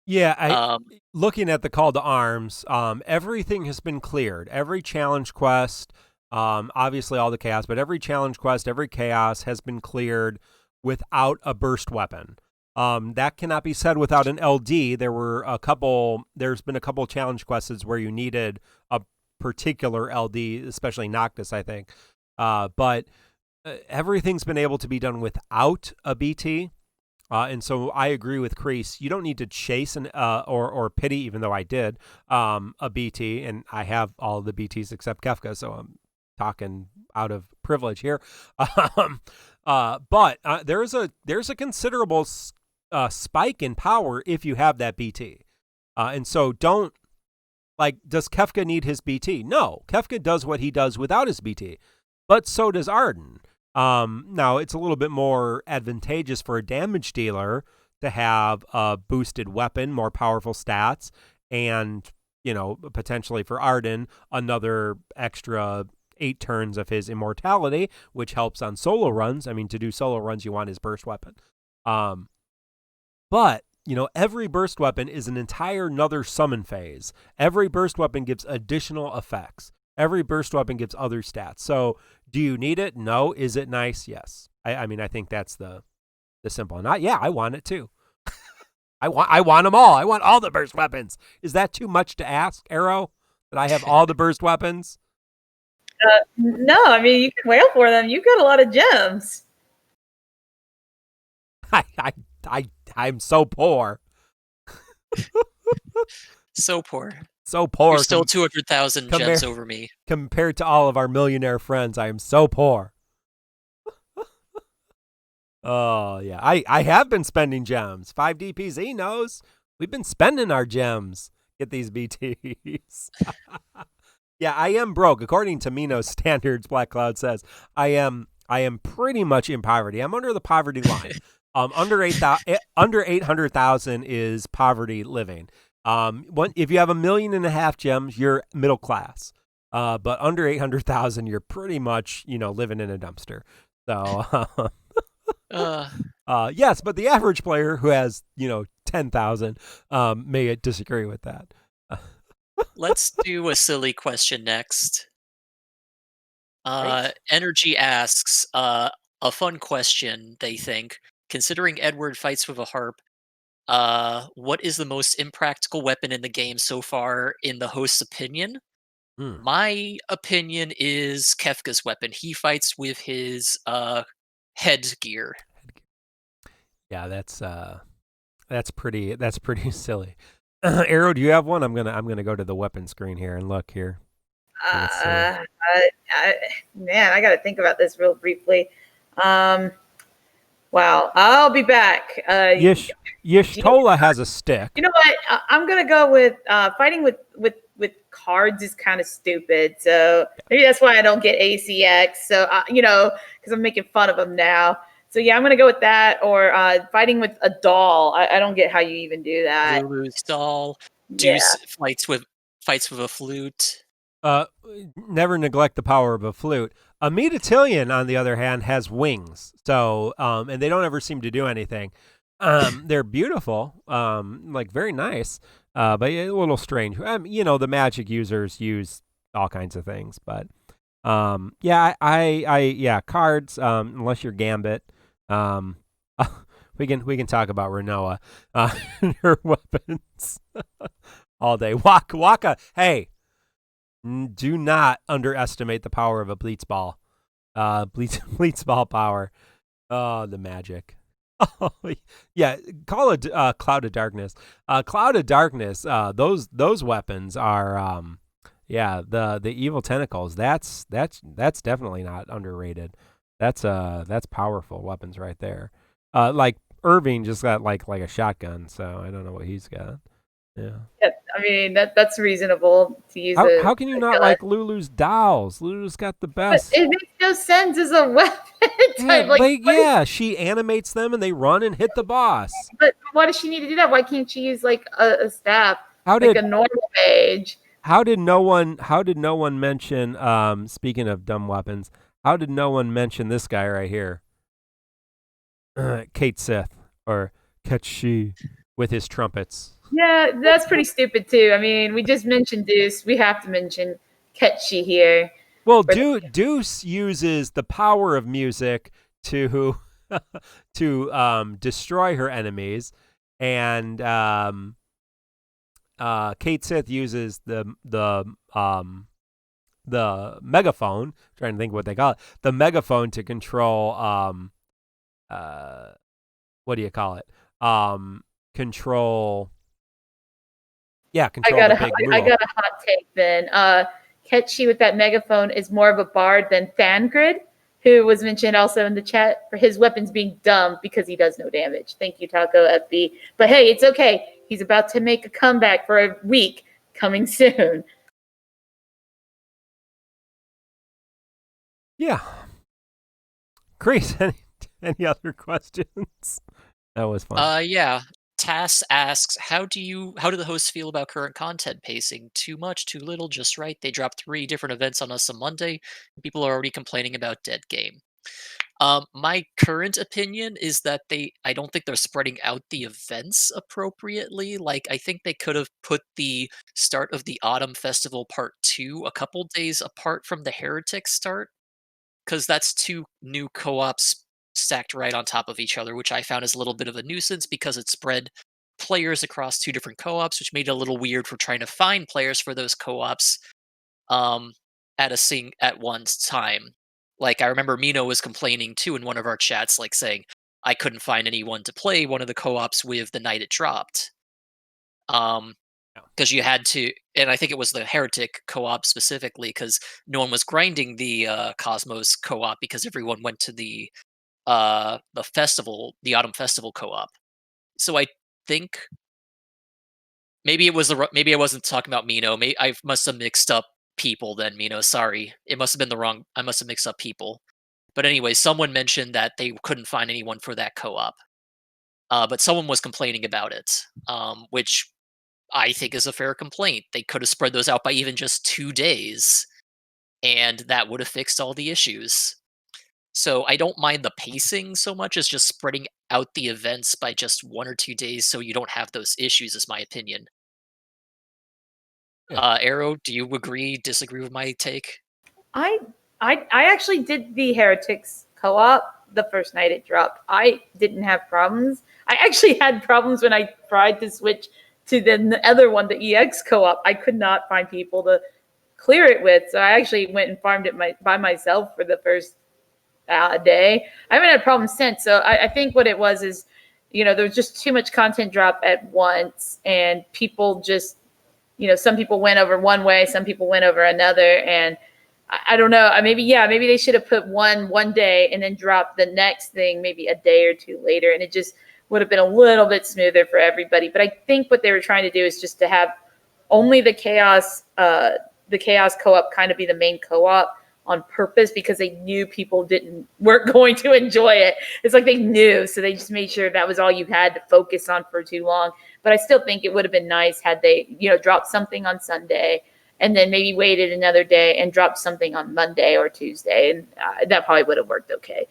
Yeah, looking at the call to arms, everything has been cleared. Every challenge quest, obviously all the chaos, but every challenge quest, every chaos has been cleared without a burst weapon. That cannot be said without an LD. There's been a couple challenge quests where you needed a particular LD, especially Noctis, I think. But everything's been able to be done without a BT. And so I agree with Kreese. You don't need to chase or pity, even though I did, a BT, and I have all the BTs except Kefka, so I'm talking out of privilege here. But there's a considerable spike in power if you have that BT. And so does Kefka need his BT? No, Kefka does what he does without his BT, but so does Arden. Now, it's a little bit more advantageous for a damage dealer to have a boosted weapon, more powerful stats, and, potentially for Arden, another extra 8 turns of his immortality, which helps on solo runs. I mean, to do solo runs, you want his burst weapon. But, every burst weapon is an entire another summon phase. Every burst weapon gives additional effects. Every burst weapon gives other stats. So, do you need it? No. Is it nice? Yes. I think that's the simple. I want it too. I want them all. I want all the burst weapons. Is that too much to ask, Arrow? That I have all the burst weapons? No, I mean, you can wail for them. You've got a lot of gems. I'm so poor. So poor. So poor. You're still 200,000 gems over me. Compared to all of our millionaire friends, I am so poor. Oh, yeah. I have been spending gems. 5DPZ knows. We've been spending our gems. Get these BTs. Yeah, I am broke. According to Mino's standards, Black Cloud says, I am pretty much in poverty. I'm under the poverty line. Under 800,000 is poverty living. If you have 1.5 million gems, you're middle class. But under 800,000, you're pretty much, living in a dumpster. So, yes, but the average player who has, 10,000, may disagree with that. Let's do a silly question next. Energy asks, a fun question, they think. Considering Edward fights with a harp, what is the most impractical weapon in the game so far, in the host's opinion? My opinion is Kefka's weapon. He fights with his headgear. Yeah, that's pretty silly. Arrow, do you have one? I'm gonna go to the weapon screen here and look here. Man, I got to think about this real briefly. Wow, I'll be back. Yishtola has a stick. You know what? I'm gonna go with fighting with cards is kind of stupid. So maybe that's why I don't get ACX. So because I'm making fun of them now. So yeah, I'm gonna go with that, or fighting with a doll. I don't get how you even do that. Lulu's doll. Deuce fights with a flute. Never neglect the power of a flute. A Metatilian, on the other hand, has wings. So and they don't ever seem to do anything. They're beautiful, like very nice, but a little strange. The magic users use all kinds of things, but cards. Unless you're Gambit, we can talk about Renoa, her weapons all day. Waka, hey, do not underestimate the power of a Blitzball. Blitzball power. Oh, the magic. Oh, yeah, call it Cloud of Darkness. Cloud of Darkness, those weapons are the evil tentacles. That's definitely not underrated. That's powerful weapons right there. Like Irving just got like a shotgun, so I don't know what he's got. Yeah, I mean that's reasonable to use. How can you not like Lulu's dolls? Lulu's got the best. But it makes no sense as a weapon type. She animates them and they run and hit the boss. But why does she need to do that? Why can't she use like a staff, a normal mage? How did no one mention? Speaking of dumb weapons, how did no one mention this guy right here? HaateXIII or Ketchi with his trumpets. Yeah, that's pretty stupid too. I mean, we just mentioned Deuce. We have to mention Ketchi here. Well, Deuce uses the power of music to destroy her enemies, and HaateXIII uses the megaphone. I'm trying to think what they call it. The megaphone to control what do you call it? Control. Yeah, control the big rule. I got a hot take then. Ketchi with that megaphone is more of a bard than Thangrid, who was mentioned also in the chat for his weapons being dumb because he does no damage. Thank you, Taco FB. But hey, it's okay. He's about to make a comeback for a week coming soon. Yeah. Chris, any other questions? That was fun. Yeah. Tass asks, how do the hosts feel about current content pacing? Too much, too little, just right? They dropped 3 different events on us on Monday. People are already complaining about dead game. My current opinion is that I don't think they're spreading out the events appropriately. Like, I think they could have put the start of the Autumn Festival Part 2 a couple days apart from the Heretics start, because that's 2 new co-ops stacked right on top of each other, which I found is a little bit of a nuisance because it spread players across 2 different co-ops, which made it a little weird for trying to find players for those co-ops. at one time. Like I remember Mino was complaining too in one of our chats, like saying I couldn't find anyone to play one of the co-ops with the night it dropped. Because you had to, and I think it was the Heretic co-op specifically, because no one was grinding the Cosmos co-op because everyone went to the festival, the Autumn Festival co-op. So I think maybe it was maybe I wasn't talking about Mino. Maybe I must have mixed up people then, Mino. Sorry, it must have been the wrong. I must have mixed up people. But anyway, someone mentioned that they couldn't find anyone for that co-op. But someone was complaining about it, which I think is a fair complaint. They could have spread those out by even just 2 days, and that would have fixed all the issues. So I don't mind the pacing so much as just spreading out the events by just 1 or 2 days so you don't have those issues, is my opinion. Yeah. Arrow, do you agree, disagree with my take? I actually did the Heretics co-op the first night it dropped. I didn't have problems. I actually had problems when I tried to switch to the other one, the EX co-op. I could not find people to clear it with, so I actually went and farmed it by myself for the first day. I haven't had problems since. So I think what it was is, there was just too much content drop at once, and people just, some people went over one way, some people went over another, and I don't know. Maybe they should have put one day and then dropped the next thing maybe a day or two later, and it just would have been a little bit smoother for everybody. But I think what they were trying to do is just to have only the chaos co-op kind of be the main co-op on purpose, because they knew people weren't going to enjoy it. It's like they knew, so they just made sure that was all you had to focus on for too long. But I still think it would have been nice had they, dropped something on Sunday and then maybe waited another day and dropped something on Monday or Tuesday, and that probably would have worked okay.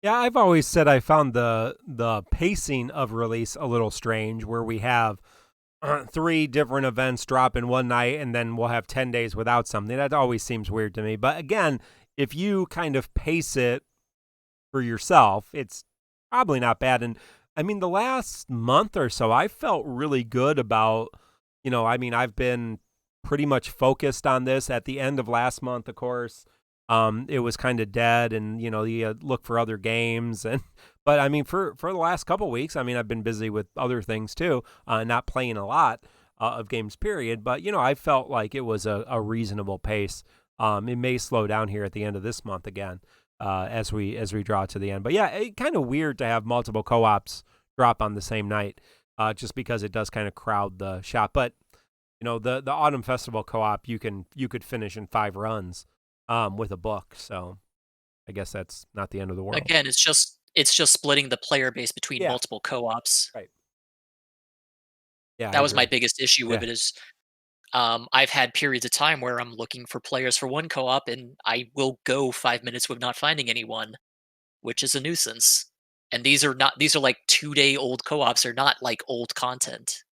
Yeah, I've always said I found the pacing of release a little strange, where we have 3 different events drop in one night, and then we'll have 10 days without something. That always seems weird to me. But again, if you kind of pace it for yourself, it's probably not bad. And I mean, the last month or so, I felt really good about, I've been pretty much focused on this. At the end of last month, of course, it was kind of dead, and you look for other games, but I mean, for the last couple weeks, I've been busy with other things too, not playing a lot of games, period. But I felt like it was a reasonable pace. It may slow down here at the end of this month again, as we draw to the end. But yeah, it's kind of weird to have multiple co-ops drop on the same night, just because it does kind of crowd the shop. But the Autumn Festival co-op, you could finish in 5 runs. With a book, so I guess that's not the end of the world. Again, it's just splitting the player base between multiple co-ops. Right. Yeah, that was my biggest issue with it. Is I've had periods of time where I'm looking for players for one co-op, and I will go 5 minutes with not finding anyone, which is a nuisance. And these are like 2-day-old co-ops. They're not like old content.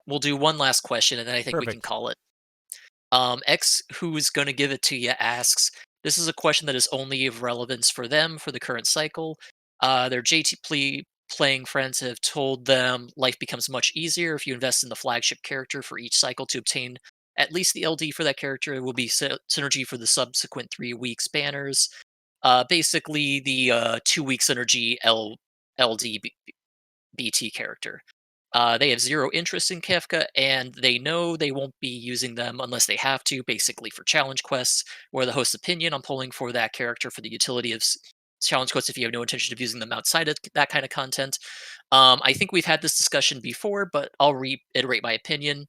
We'll do one last question, and then I think we can call it. X, who's going to give it to you, asks, this is a question that is only of relevance for them for the current cycle. Their JT playing friends have told them life becomes much easier if you invest in the flagship character for each cycle to obtain at least the LD for that character. It will be synergy for the subsequent 3 weeks banners. Basically, the 2-week synergy LD BT character. They have 0 interest in Kefka, and they know they won't be using them unless they have to, basically for challenge quests, where the host's opinion on polling for that character for the utility of challenge quests if you have no intention of using them outside of that kind of content. I think we've had this discussion before, but I'll reiterate my opinion.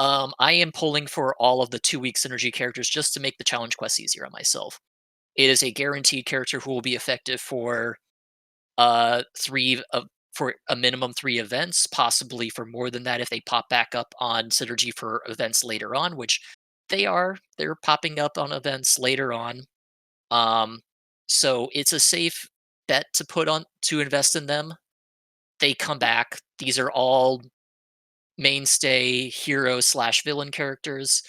I am pulling for all of the 2-week synergy characters just to make the challenge quests easier on myself. It is a guaranteed character who will be effective for 3 of for a minimum 3 events, possibly for more than that if they pop back up on synergy for events later on, which they're popping up on events later on. So it's a safe bet to invest in them. They come back. These are all mainstay hero/villain characters.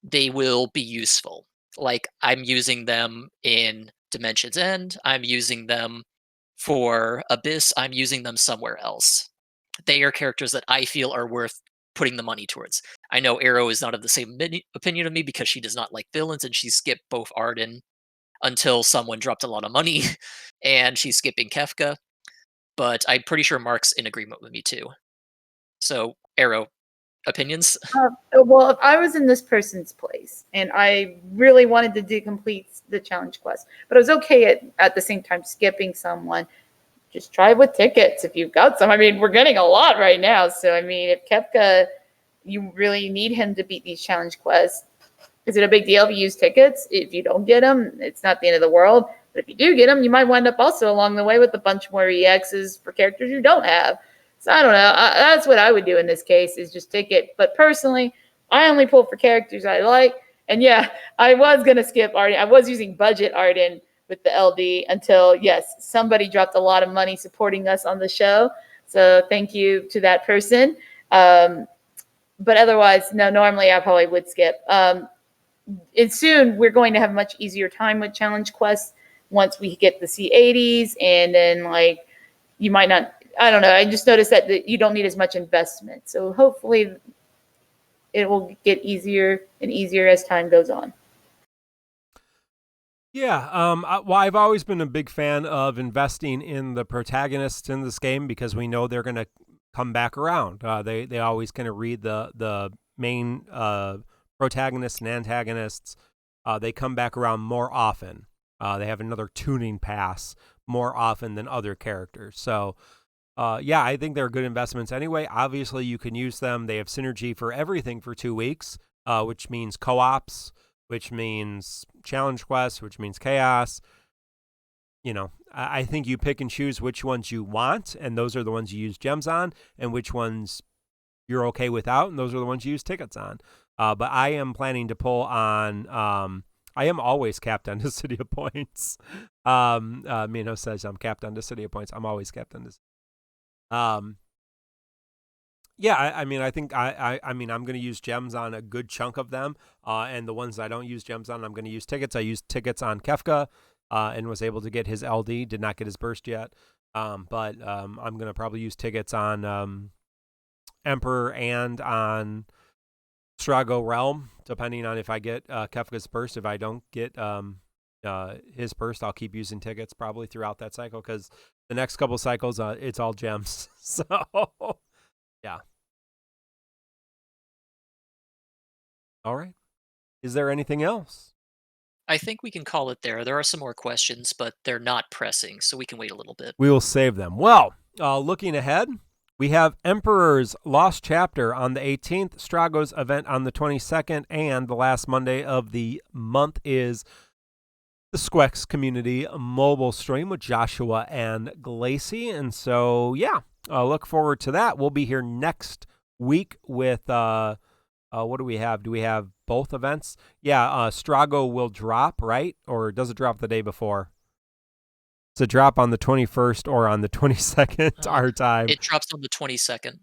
They will be useful. Like, I'm using them in Dimension's End. I'm using them for Abyss. I'm using them somewhere else. They are characters that I feel are worth putting the money towards. I know Arrow is not of the same opinion of me because she does not like villains and she skipped both Arden until someone dropped a lot of money and she's skipping Kefka. But I'm pretty sure Mark's in agreement with me too. So, Arrow, opinions? Well, if I was in this person's place and I really wanted to complete the challenge quest, but I was okay at the same time skipping someone, just try with tickets if you've got some. I mean, we're getting a lot right now. So, I mean, if Kefka, you really need him to beat these challenge quests, is it a big deal if you use tickets? If you don't get them, it's not the end of the world. But if you do get them, you might wind up also along the way with a bunch more EXs for characters you don't have. So I don't know. That's what I would do in this case is just ticket. But personally, I only pull for characters I like. And yeah, I was going to skip Arden. I was using budget Arden with the LD until, yes, somebody dropped a lot of money supporting us on the show. So thank you to that person. But otherwise, no, normally I probably would skip. And soon we're going to have much easier time with challenge quests once we get the C80s. And then, like, you might not, I don't know. I just noticed that you don't need as much investment. So hopefully it will get easier and easier as time goes on. Yeah, well, I've always been a big fan of investing in the protagonists in this game because we know they're going to come back around. They always kind of read the main protagonists and antagonists. They come back around more often. They have another tuning pass more often than other characters. So, yeah, I think they're good investments anyway. Obviously, you can use them. They have synergy for everything for 2 weeks, which means co-ops, which means challenge quests, which means chaos. You know, I think you pick and choose which ones you want, and those are the ones you use gems on, and which ones you're okay without, and those are the ones you use tickets on. But I am planning to pull on, I am always capped on Dissidia points. Mino says I'm capped on Dissidia points. I'm always capped on Dissidia. Yeah, I mean, I think I mean, I'm going to use gems on a good chunk of them, and the ones I don't use gems on, I'm going to use tickets. I used tickets on Kefka, and was able to get his LD. Did not get his burst yet, but I'm going to probably use tickets on Emperor and on Strago Realm, depending on if I get Kefka's burst. If I don't get his burst, I'll keep using tickets probably throughout that cycle because the next couple cycles, it's all gems. So. Yeah. All right. Is there anything else? I think we can call it there. There are some more questions, but they're not pressing, so we can wait a little bit. We will save them. Well, looking ahead, we have Emperor's Lost Chapter on the 18th, Strago's event on the 22nd, and the last Monday of the month is the Squex Community mobile stream with Joshua and Glacy. And so, yeah. Look forward to that. We'll be here next week with, what do we have? Do we have both events? Yeah, Strago will drop, right? Or does it drop the day before? Does it drop on the 21st or on the 22nd our time? It drops on the 22nd.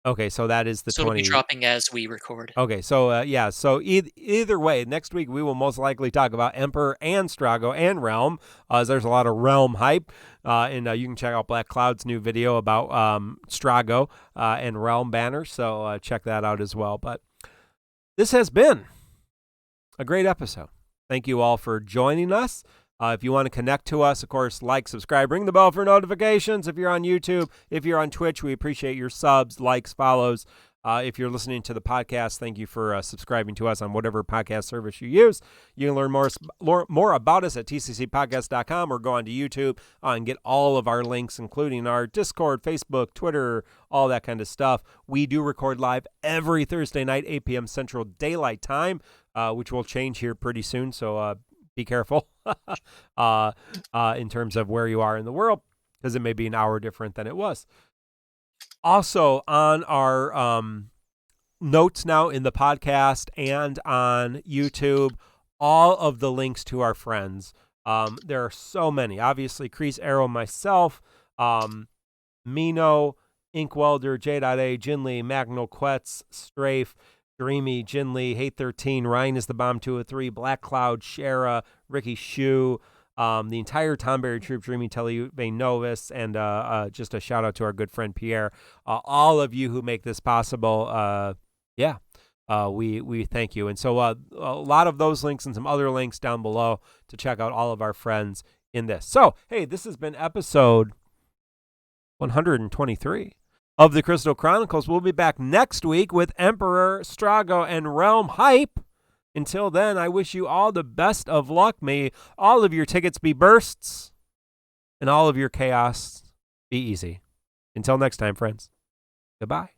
Okay, so that is the 20th. So it'll be dropping as we record. Okay, so yeah, so either way, next week we will most likely talk about Emperor and Strago and Realm, as there's a lot of Realm hype, and you can check out Black Cloud's new video about Strago and Realm banners, so check that out as well. But this has been a great episode. Thank you all for joining us. If you want to connect to us, of course, like, subscribe, ring the bell for notifications. If you're on YouTube, if you're on Twitch, we appreciate your subs, likes, follows. If you're listening to the podcast, thank you for subscribing to us on whatever podcast service you use. You can learn more about us at tccpodcast.com or go onto YouTube and get all of our links, including our Discord, Facebook, Twitter, all that kind of stuff. We do record live every Thursday night, 8 p.m. Central Daylight Time, which will change here pretty soon, so be careful in terms of where you are in the world, because it may be an hour different than it was. Also, on our notes now in the podcast and on YouTube, all of the links to our friends. There are so many. Obviously, Kreese, Arrow, myself, Mino, Inkwelder, J.A, Jinli, Magno, Quetz, Strafe, Dreamy, Jinli, HaateXIII, Ryan is the Bomb 203, Black Cloud, Shara, Ricky Shu, the entire Tonberry Troupe, Dreamy, Teleute, Novus, and just a shout out to our good friend Pierre. All of you who make this possible, we thank you. And so a lot of those links and some other links down below to check out all of our friends in this. So, hey, this has been episode 123 of the Crystal Chronicles. We'll be back next week with Emperor, Strago, and Realm Hype. Until then, I wish you all the best of luck. May all of your tickets be bursts and all of your chaos be easy. Until next time, friends. Goodbye.